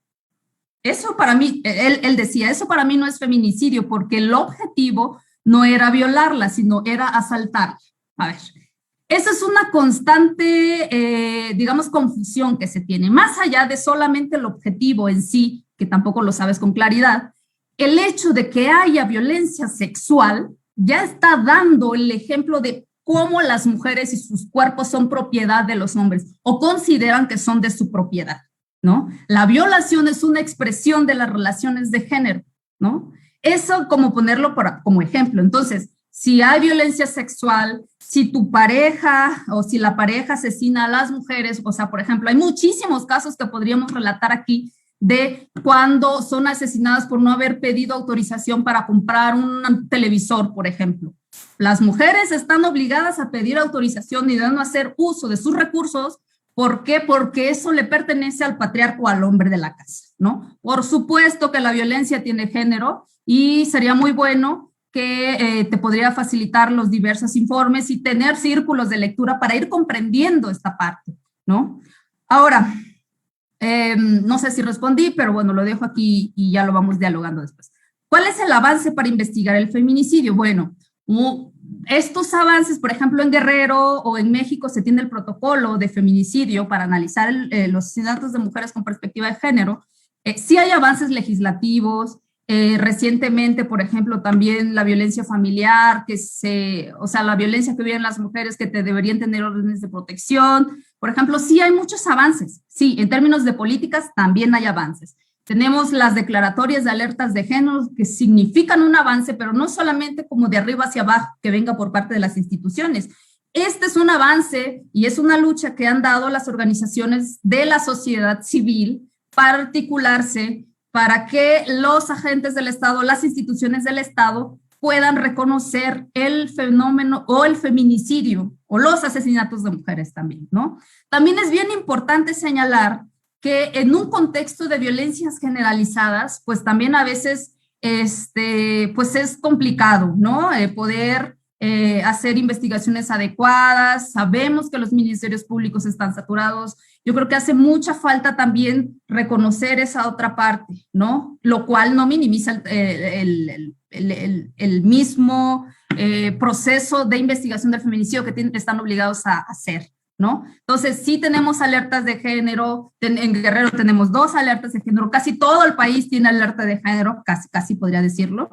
Eso para mí, él decía, eso para mí no es feminicidio, porque el objetivo no era violarla, sino era asaltarla. A ver, esa es una constante, digamos, confusión que se tiene. Más allá de solamente el objetivo en sí, que tampoco lo sabes con claridad, el hecho de que haya violencia sexual ya está dando el ejemplo de cómo las mujeres y sus cuerpos son propiedad de los hombres o consideran que son de su propiedad, ¿no? La violación es una expresión de las relaciones de género, ¿no? Eso como ponerlo como ejemplo. Entonces, si hay violencia sexual, si tu pareja o si la pareja asesina a las mujeres, o sea, por ejemplo, hay muchísimos casos que podríamos relatar aquí de cuando son asesinadas por no haber pedido autorización para comprar un televisor, por ejemplo. Las mujeres están obligadas a pedir autorización y de no hacer uso de sus recursos. ¿Por qué? Porque eso le pertenece al patriarca o al hombre de la casa, ¿no? Por supuesto que la violencia tiene género y sería muy bueno que te podría facilitar los diversos informes y tener círculos de lectura para ir comprendiendo esta parte, ¿no? Ahora, no sé si respondí, pero bueno, lo dejo aquí y ya lo vamos dialogando después. ¿Cuál es el avance para investigar el feminicidio? Bueno, estos avances, por ejemplo, en Guerrero o en México se tiene el protocolo de feminicidio para analizar los asesinatos de mujeres con perspectiva de género. Sí hay avances legislativos. Recientemente, por ejemplo, también la violencia familiar, o sea, la violencia que viven las mujeres que deberían tener órdenes de protección. Por ejemplo, sí hay muchos avances. Sí, en términos de políticas también hay avances. Tenemos las declaratorias de alertas de género que significan un avance, pero no solamente como de arriba hacia abajo, que venga por parte de las instituciones. Este es un avance y es una lucha que han dado las organizaciones de la sociedad civil para articularse para que los agentes del Estado, las instituciones del Estado puedan reconocer el fenómeno o el feminicidio o los asesinatos de mujeres también, ¿no? También es bien importante señalar que en un contexto de violencias generalizadas, pues también a veces pues es complicado, ¿no? Poder hacer investigaciones adecuadas. Sabemos que los ministerios públicos están saturados. Yo creo que hace mucha falta también reconocer esa otra parte, ¿no? Lo cual no minimiza el mismo proceso de investigación del feminicidio que están obligados a hacer, ¿no? Entonces, sí tenemos alertas de género, en Guerrero tenemos 2 alertas de género, casi todo el país tiene alerta de género, casi podría decirlo.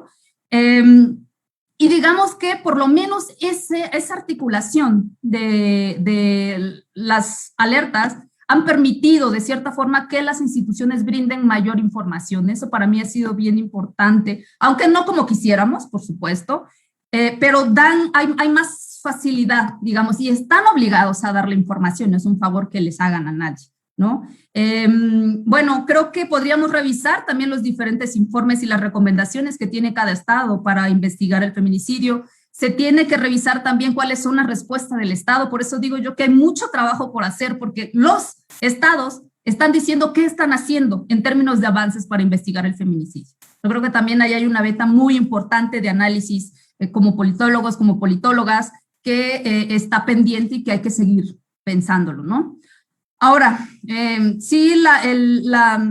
Y digamos que por lo menos esa articulación de las alertas han permitido de cierta forma que las instituciones brinden mayor información. Eso para mí ha sido bien importante, aunque no como quisiéramos, por supuesto, pero hay más facilidad, digamos, y están obligados a dar la información, no es un favor que les hagan a nadie, ¿no? Bueno, creo que podríamos revisar también los diferentes informes y las recomendaciones que tiene cada estado para investigar el feminicidio. Se tiene que revisar también cuáles son las respuestas del Estado. Por eso digo yo que hay mucho trabajo por hacer, porque los estados están diciendo qué están haciendo en términos de avances para investigar el feminicidio. Yo creo que también ahí hay una beta muy importante de análisis como politólogos, como politólogas, que está pendiente y que hay que seguir pensándolo, ¿no? Ahora, sí, la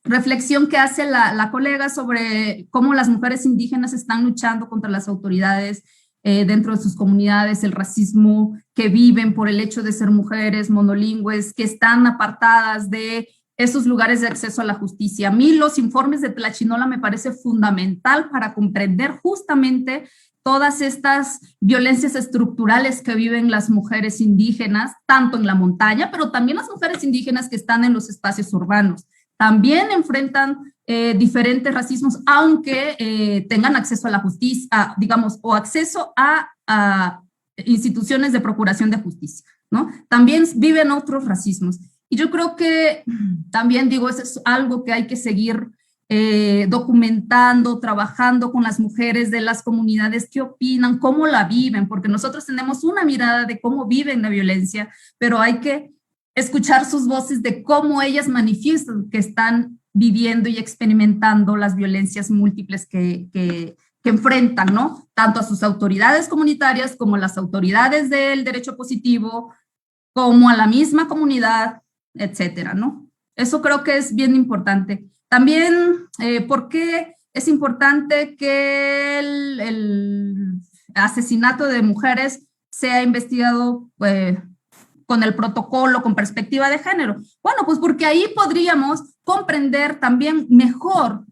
reflexión que hace la colega sobre cómo las mujeres indígenas están luchando contra las autoridades dentro de sus comunidades, el racismo que viven por el hecho de ser mujeres monolingües, que están apartadas de esos lugares de acceso a la justicia. A mí los informes de Tlachinola me parece fundamental para comprender justamente todas estas violencias estructurales que viven las mujeres indígenas, tanto en la montaña, pero también las mujeres indígenas que están en los espacios urbanos. También enfrentan diferentes racismos, aunque tengan acceso a la justicia, digamos, o acceso a instituciones de procuración de justicia, ¿no? También viven otros racismos. Y yo creo que también, digo, eso es algo que hay que seguir documentando, trabajando con las mujeres de las comunidades, qué opinan, cómo la viven, porque nosotros tenemos una mirada de cómo viven la violencia, pero hay que escuchar sus voces de cómo ellas manifiestan que están viviendo y experimentando las violencias múltiples que enfrentan, ¿no? Tanto a sus autoridades comunitarias como a las autoridades del derecho positivo, como a la misma comunidad, etcétera, ¿no? Eso creo que es bien importante. También, ¿por qué es importante que el asesinato de mujeres sea investigado con el protocolo, con perspectiva de género? Bueno, pues porque ahí podríamos comprender también mejor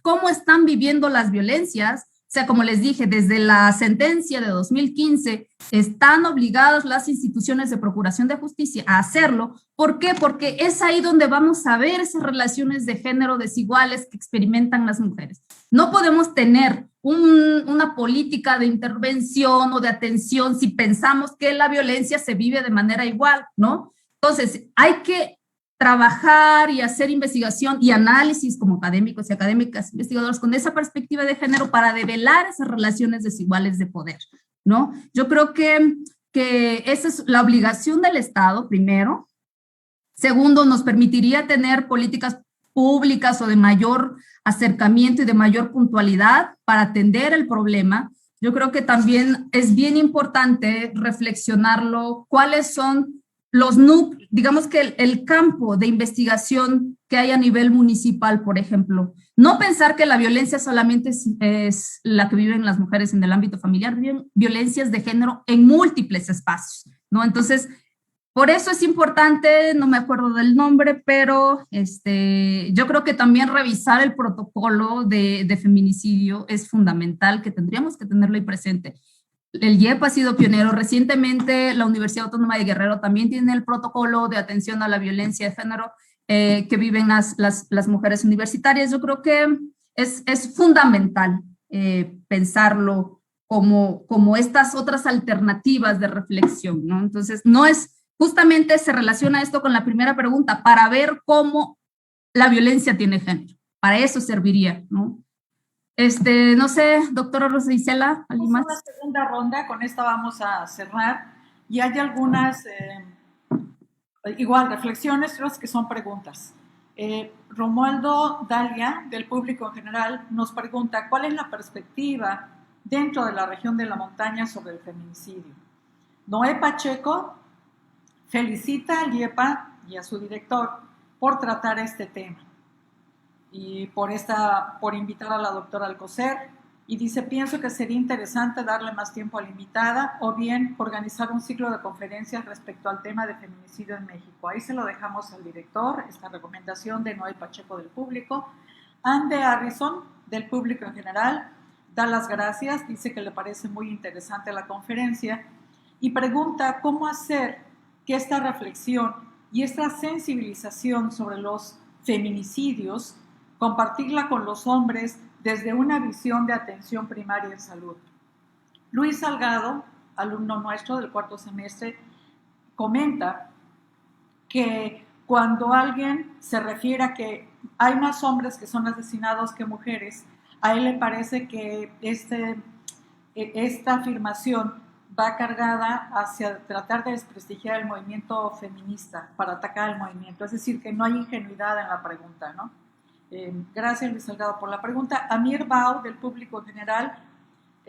cómo están viviendo las violencias. O sea, como les dije, desde la sentencia de 2015 están obligadas las instituciones de procuración de justicia a hacerlo. ¿Por qué? Porque es ahí donde vamos a ver esas relaciones de género desiguales que experimentan las mujeres. No podemos tener una política de intervención o de atención si pensamos que la violencia se vive de manera igual, ¿no? Entonces, hay que trabajar y hacer investigación y análisis como académicos y académicas, investigadores, con esa perspectiva de género para develar esas relaciones desiguales de poder, ¿no? Yo creo que esa es la obligación del Estado, primero. Segundo, nos permitiría tener políticas públicas o de mayor acercamiento y de mayor puntualidad para atender el problema. Yo creo que también es bien importante reflexionarlo, cuáles son los núcleos, digamos que el campo de investigación que hay a nivel municipal, por ejemplo. No pensar que la violencia solamente es la que viven las mujeres en el ámbito familiar, viven violencias de género en múltiples espacios, ¿no? Entonces, por eso es importante, no me acuerdo del nombre, pero yo creo que también revisar el protocolo de feminicidio es fundamental, que tendríamos que tenerlo ahí presente. El IEP ha sido pionero. Recientemente la Universidad Autónoma de Guerrero también tiene el protocolo de atención a la violencia de género que viven las mujeres universitarias. Yo creo que es fundamental pensarlo como estas otras alternativas de reflexión, ¿no? Entonces, justamente se relaciona esto con la primera pregunta, para ver cómo la violencia tiene género. Para eso serviría, ¿no? No sé, doctora Rosa Isela, ¿alguien más? Una segunda ronda, con esta vamos a cerrar. Y hay algunas, igual, reflexiones, otras que son preguntas. Romualdo Dalia, del público en general, nos pregunta, ¿cuál es la perspectiva dentro de la región de la montaña sobre el feminicidio? Noé Pacheco felicita al IEPA y a su director por tratar este tema y por invitar a la doctora Alcocer Y dice, pienso que sería interesante darle más tiempo a la invitada o bien organizar un ciclo de conferencias respecto al tema de feminicidio en México. Ahí se lo dejamos al director, esta recomendación de Noel Pacheco del público. Ande Harrison, del público en general, da las gracias, dice que le parece muy interesante la conferencia y pregunta cómo hacer que esta reflexión y esta sensibilización sobre los feminicidios, compartirla con los hombres desde una visión de atención primaria en salud. Luis Salgado, alumno nuestro del 4º semestre, comenta que cuando alguien se refiere a que hay más hombres que son asesinados que mujeres, a él le parece que esta afirmación va cargada hacia tratar de desprestigiar el movimiento feminista, para atacar el movimiento, es decir, que no hay ingenuidad en la pregunta, ¿no? Gracias, Luis Salgado, por la pregunta. Amir Bau, del público en general,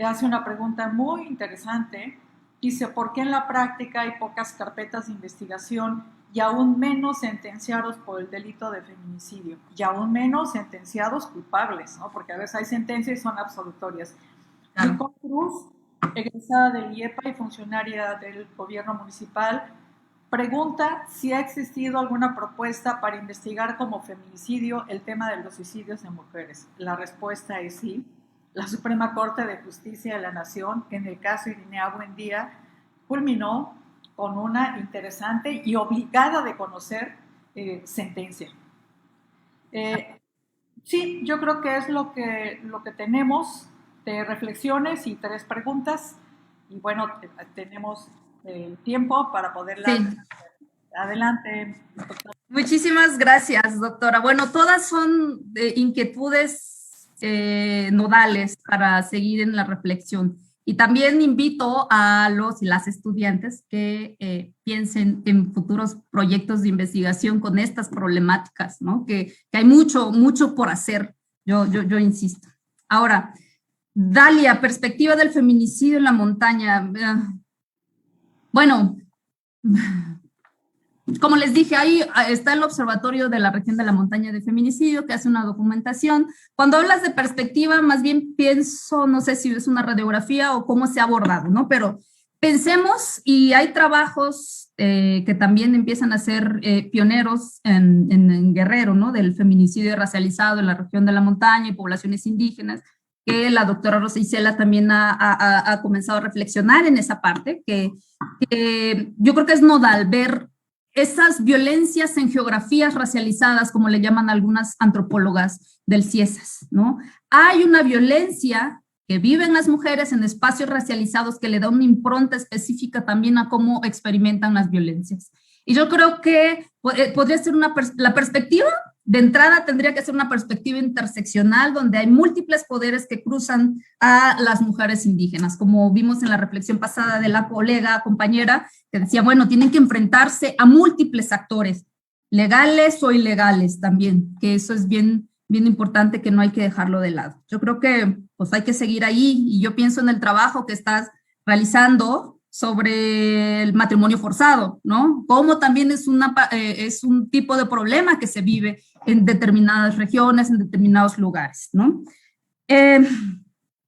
hace una pregunta muy interesante. Dice, ¿por qué en la práctica hay pocas carpetas de investigación y aún menos sentenciados por el delito de feminicidio? Y aún menos sentenciados culpables, ¿no? Porque a veces hay sentencias y son absolutorias. Nicole Cruz, egresada del IEPA y funcionaria del gobierno municipal, pregunta si ha existido alguna propuesta para investigar como feminicidio el tema de los suicidios de mujeres. La respuesta es sí. La Suprema Corte de Justicia de la Nación, en el caso Irinea Buendía, culminó con una interesante y obligada de conocer sentencia. Sí, yo creo que es lo que tenemos de reflexiones y 3 preguntas. Y bueno, tenemos el tiempo para poderlas. Sí. Adelante, doctora. Muchísimas gracias, doctora. Bueno, todas son inquietudes nodales para seguir en la reflexión. Y también invito a los y las estudiantes que piensen en futuros proyectos de investigación con estas problemáticas, ¿no? Que hay mucho por hacer, yo insisto. Ahora, Dalia, perspectiva del feminicidio en la montaña. Bueno, como les dije, ahí está el Observatorio de la Región de la Montaña de Feminicidio, que hace una documentación. Cuando hablas de perspectiva, más bien pienso, no sé si es una radiografía o cómo se ha abordado, ¿no? Pero pensemos, y hay trabajos que también empiezan a ser pioneros en Guerrero, ¿no? Del feminicidio racializado en la región de la montaña y poblaciones indígenas, que la doctora Rosa Isela también ha comenzado a reflexionar en esa parte, que yo creo que es nodal ver esas violencias en geografías racializadas, como le llaman algunas antropólogas del CIESAS, ¿no? Hay una violencia que viven las mujeres en espacios racializados que le da una impronta específica también a cómo experimentan las violencias. Y yo creo que podría ser la perspectiva, de entrada tendría que ser una perspectiva interseccional donde hay múltiples poderes que cruzan a las mujeres indígenas, como vimos en la reflexión pasada de la compañera, que decía, bueno, tienen que enfrentarse a múltiples actores, legales o ilegales también, que eso es bien importante, que no hay que dejarlo de lado. Yo creo que pues hay que seguir ahí, y yo pienso en el trabajo que estás realizando sobre el matrimonio forzado, ¿no? Como también es un tipo de problema que se vive en determinadas regiones, en determinados lugares, ¿no?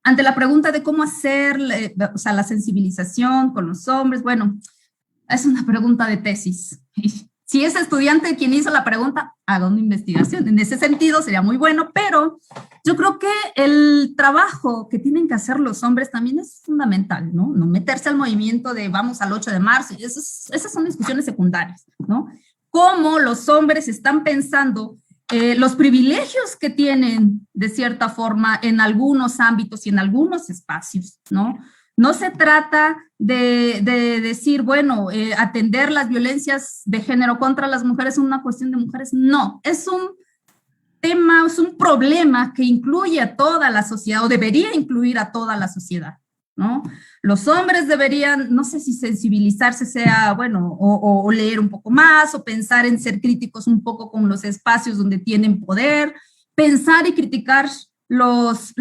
Ante la pregunta de cómo hacer, o sea, la sensibilización con los hombres, bueno, es una pregunta de tesis. Si es estudiante quien hizo la pregunta, haga una investigación. En ese sentido sería muy bueno, pero yo creo que el trabajo que tienen que hacer los hombres también es fundamental, ¿no? No meterse al movimiento de vamos al 8 de marzo, esas son discusiones secundarias, ¿no? Cómo los hombres están pensando los privilegios que tienen, de cierta forma, en algunos ámbitos y en algunos espacios, ¿no? No se trata de decir, bueno, atender las violencias de género contra las mujeres es una cuestión de mujeres. No, es un tema, es un problema que incluye a toda la sociedad, o debería incluir a toda la sociedad, ¿no? Los hombres deberían, no sé si sensibilizarse sea, bueno, o leer un poco más, o pensar en ser críticos un poco con los espacios donde tienen poder, pensar y criticar los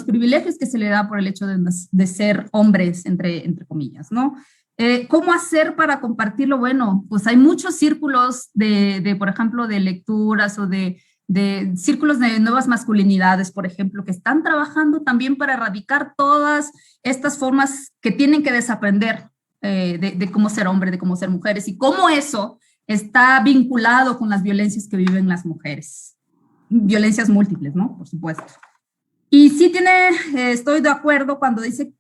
privilegios que se le da por el hecho de ser hombres, entre comillas, ¿no? ¿Cómo hacer para compartirlo? Bueno, pues hay muchos círculos por ejemplo, de lecturas o de círculos de nuevas masculinidades, por ejemplo, que están trabajando también para erradicar todas estas formas que tienen que desaprender de cómo ser hombre, de cómo ser mujeres, y cómo eso está vinculado con las violencias que viven las mujeres. Violencias múltiples, ¿no? Por supuesto. Y sí estoy de acuerdo cuando dice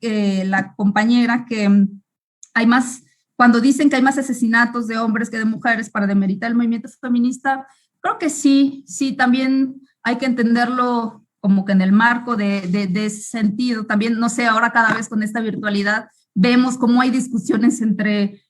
la compañera que hay más, cuando dicen que hay más asesinatos de hombres que de mujeres para demeritar el movimiento feminista. Creo que sí, también hay que entenderlo como que en el marco de ese sentido. También, no sé, ahora cada vez con esta virtualidad vemos cómo hay discusiones entre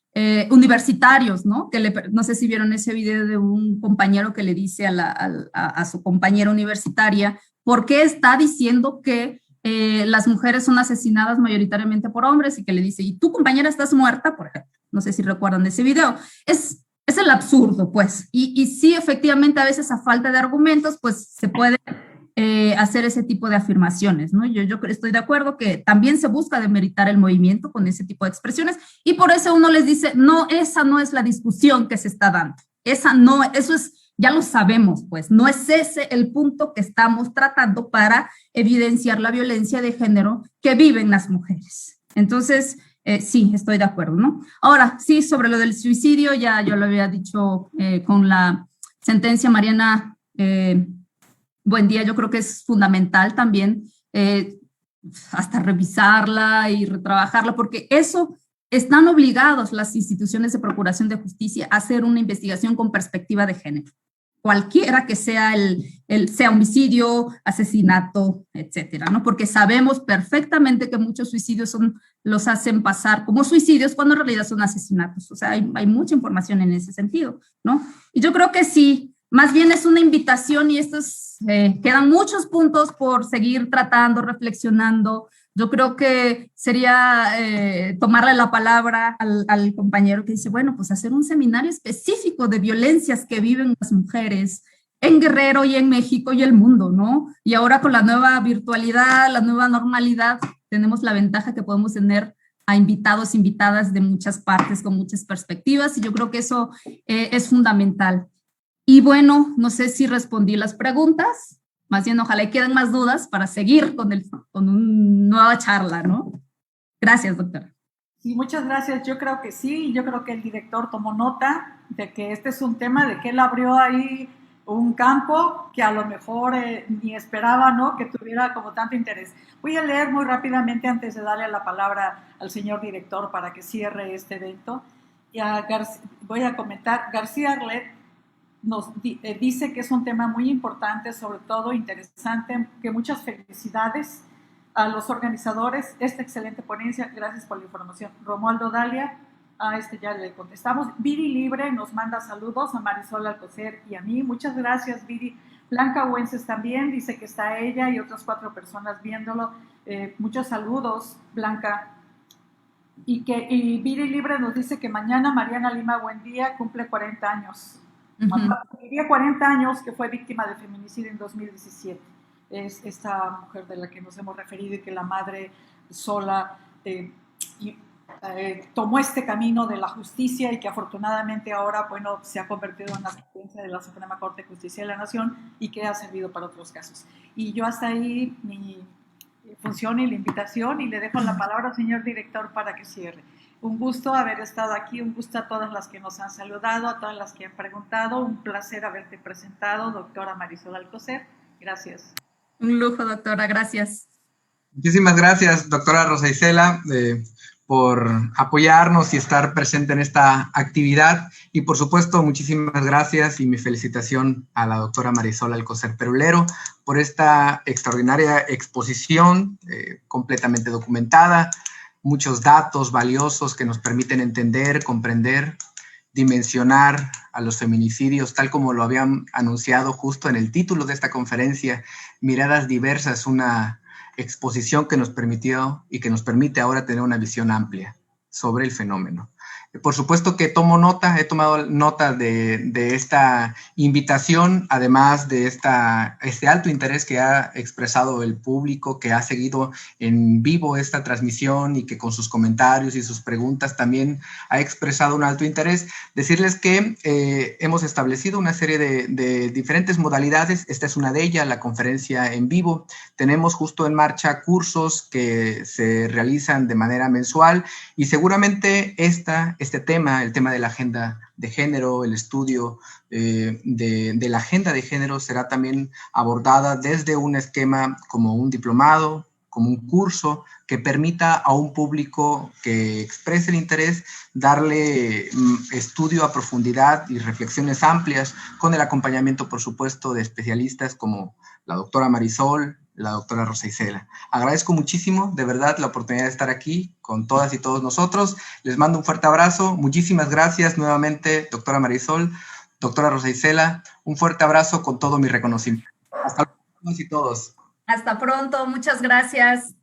universitarios, ¿no? No sé si vieron ese video de un compañero que le dice a su compañera universitaria por qué está diciendo que las mujeres son asesinadas mayoritariamente por hombres, y que le dice, ¿y tu compañera estás muerta? Por ejemplo, no sé si recuerdan de ese video. Es el absurdo, pues, y sí, efectivamente, a veces a falta de argumentos, pues, se puede hacer ese tipo de afirmaciones, ¿no? Yo estoy de acuerdo que también se busca demeritar el movimiento con ese tipo de expresiones, y por eso uno les dice, no, esa no es la discusión que se está dando, eso es, ya lo sabemos, pues, no es ese el punto que estamos tratando para evidenciar la violencia de género que viven las mujeres. Entonces, sí, estoy de acuerdo, ¿no? Ahora, sí, sobre lo del suicidio, ya yo lo había dicho con la sentencia, Mariana Buendía, yo creo que es fundamental también hasta revisarla y retrabajarla, porque eso están obligados las instituciones de procuración de justicia a hacer una investigación con perspectiva de género, cualquiera que sea sea homicidio, asesinato, etcétera, ¿no? Porque sabemos perfectamente que muchos suicidios los hacen pasar como suicidios cuando en realidad son asesinatos. O sea, hay mucha información en ese sentido, ¿no? Y yo creo que sí, más bien es una invitación, y quedan muchos puntos por seguir tratando, reflexionando. Yo creo que sería tomarle la palabra al compañero que dice, bueno, pues hacer un seminario específico de violencias que viven las mujeres en Guerrero y en México y el mundo, ¿no? Y ahora con la nueva virtualidad, la nueva normalidad, tenemos la ventaja que podemos tener a invitados, invitadas de muchas partes, con muchas perspectivas, y yo creo que eso es fundamental. Y bueno, no sé si respondí las preguntas. Más bien, ojalá queden más dudas para seguir con una nueva charla, ¿no? Gracias, doctora. Sí, muchas gracias. Yo creo que sí, yo creo que el director tomó nota de que este es un tema, de que él abrió ahí un campo que a lo mejor ni esperaba, ¿no?, que tuviera como tanto interés. Voy a leer muy rápidamente antes de darle la palabra al señor director para que cierre este evento. Voy a comentar, García Arlet nos dice que es un tema muy importante, sobre todo interesante, que muchas felicidades a los organizadores, esta excelente ponencia, gracias por la información. Romualdo Dalia, ya le contestamos. Viri Libre nos manda saludos a Marisol Alcocer y a mí, muchas gracias, Viri. Blanca Huences también dice que está ella y otras 4 personas viéndolo, muchos saludos, Blanca. Y Viri Libre nos dice que mañana Mariana Lima Buendía cumple 40 años. Tendría 40 años, que fue víctima de feminicidio en 2017. Es esta mujer de la que nos hemos referido y que la madre sola tomó este camino de la justicia, y que afortunadamente ahora, bueno, se ha convertido en la sentencia de la Suprema Corte de Justicia de la Nación, y que ha servido para otros casos. Y yo hasta ahí mi función y la invitación, y le dejo la palabra al señor director para que cierre. Un gusto haber estado aquí, un gusto a todas las que nos han saludado, a todas las que han preguntado, un placer haberte presentado, doctora Marisol Alcocer. Gracias. Un lujo, doctora, gracias. Muchísimas gracias, doctora Rosa Isela, por apoyarnos y estar presente en esta actividad. Y por supuesto, muchísimas gracias y mi felicitación a la doctora Marisol Alcocer Perulero por esta extraordinaria exposición completamente documentada, muchos datos valiosos que nos permiten entender, comprender, dimensionar a los feminicidios, tal como lo habían anunciado justo en el título de esta conferencia, Miradas Diversas, una exposición que nos permitió y que nos permite ahora tener una visión amplia sobre el fenómeno. Por supuesto que he tomado nota de esta invitación, además de este alto interés que ha expresado el público, que ha seguido en vivo esta transmisión y que con sus comentarios y sus preguntas también ha expresado un alto interés. Decirles que hemos establecido una serie de diferentes modalidades. Esta es una de ellas, la conferencia en vivo. Tenemos justo en marcha cursos que se realizan de manera mensual y seguramente este tema, el tema de la agenda de género, el estudio de la agenda de género será también abordada desde un esquema como un diplomado, como un curso que permita a un público que exprese el interés darle estudio a profundidad y reflexiones amplias con el acompañamiento, por supuesto, de especialistas como la doctora Marisol, la doctora Rosa Isela. Agradezco muchísimo, de verdad, la oportunidad de estar aquí con todas y todos nosotros. Les mando un fuerte abrazo. Muchísimas gracias nuevamente, doctora Marisol, doctora Rosa Isela. Un fuerte abrazo con todo mi reconocimiento. Hasta luego, todos y todos. Hasta pronto, muchas gracias.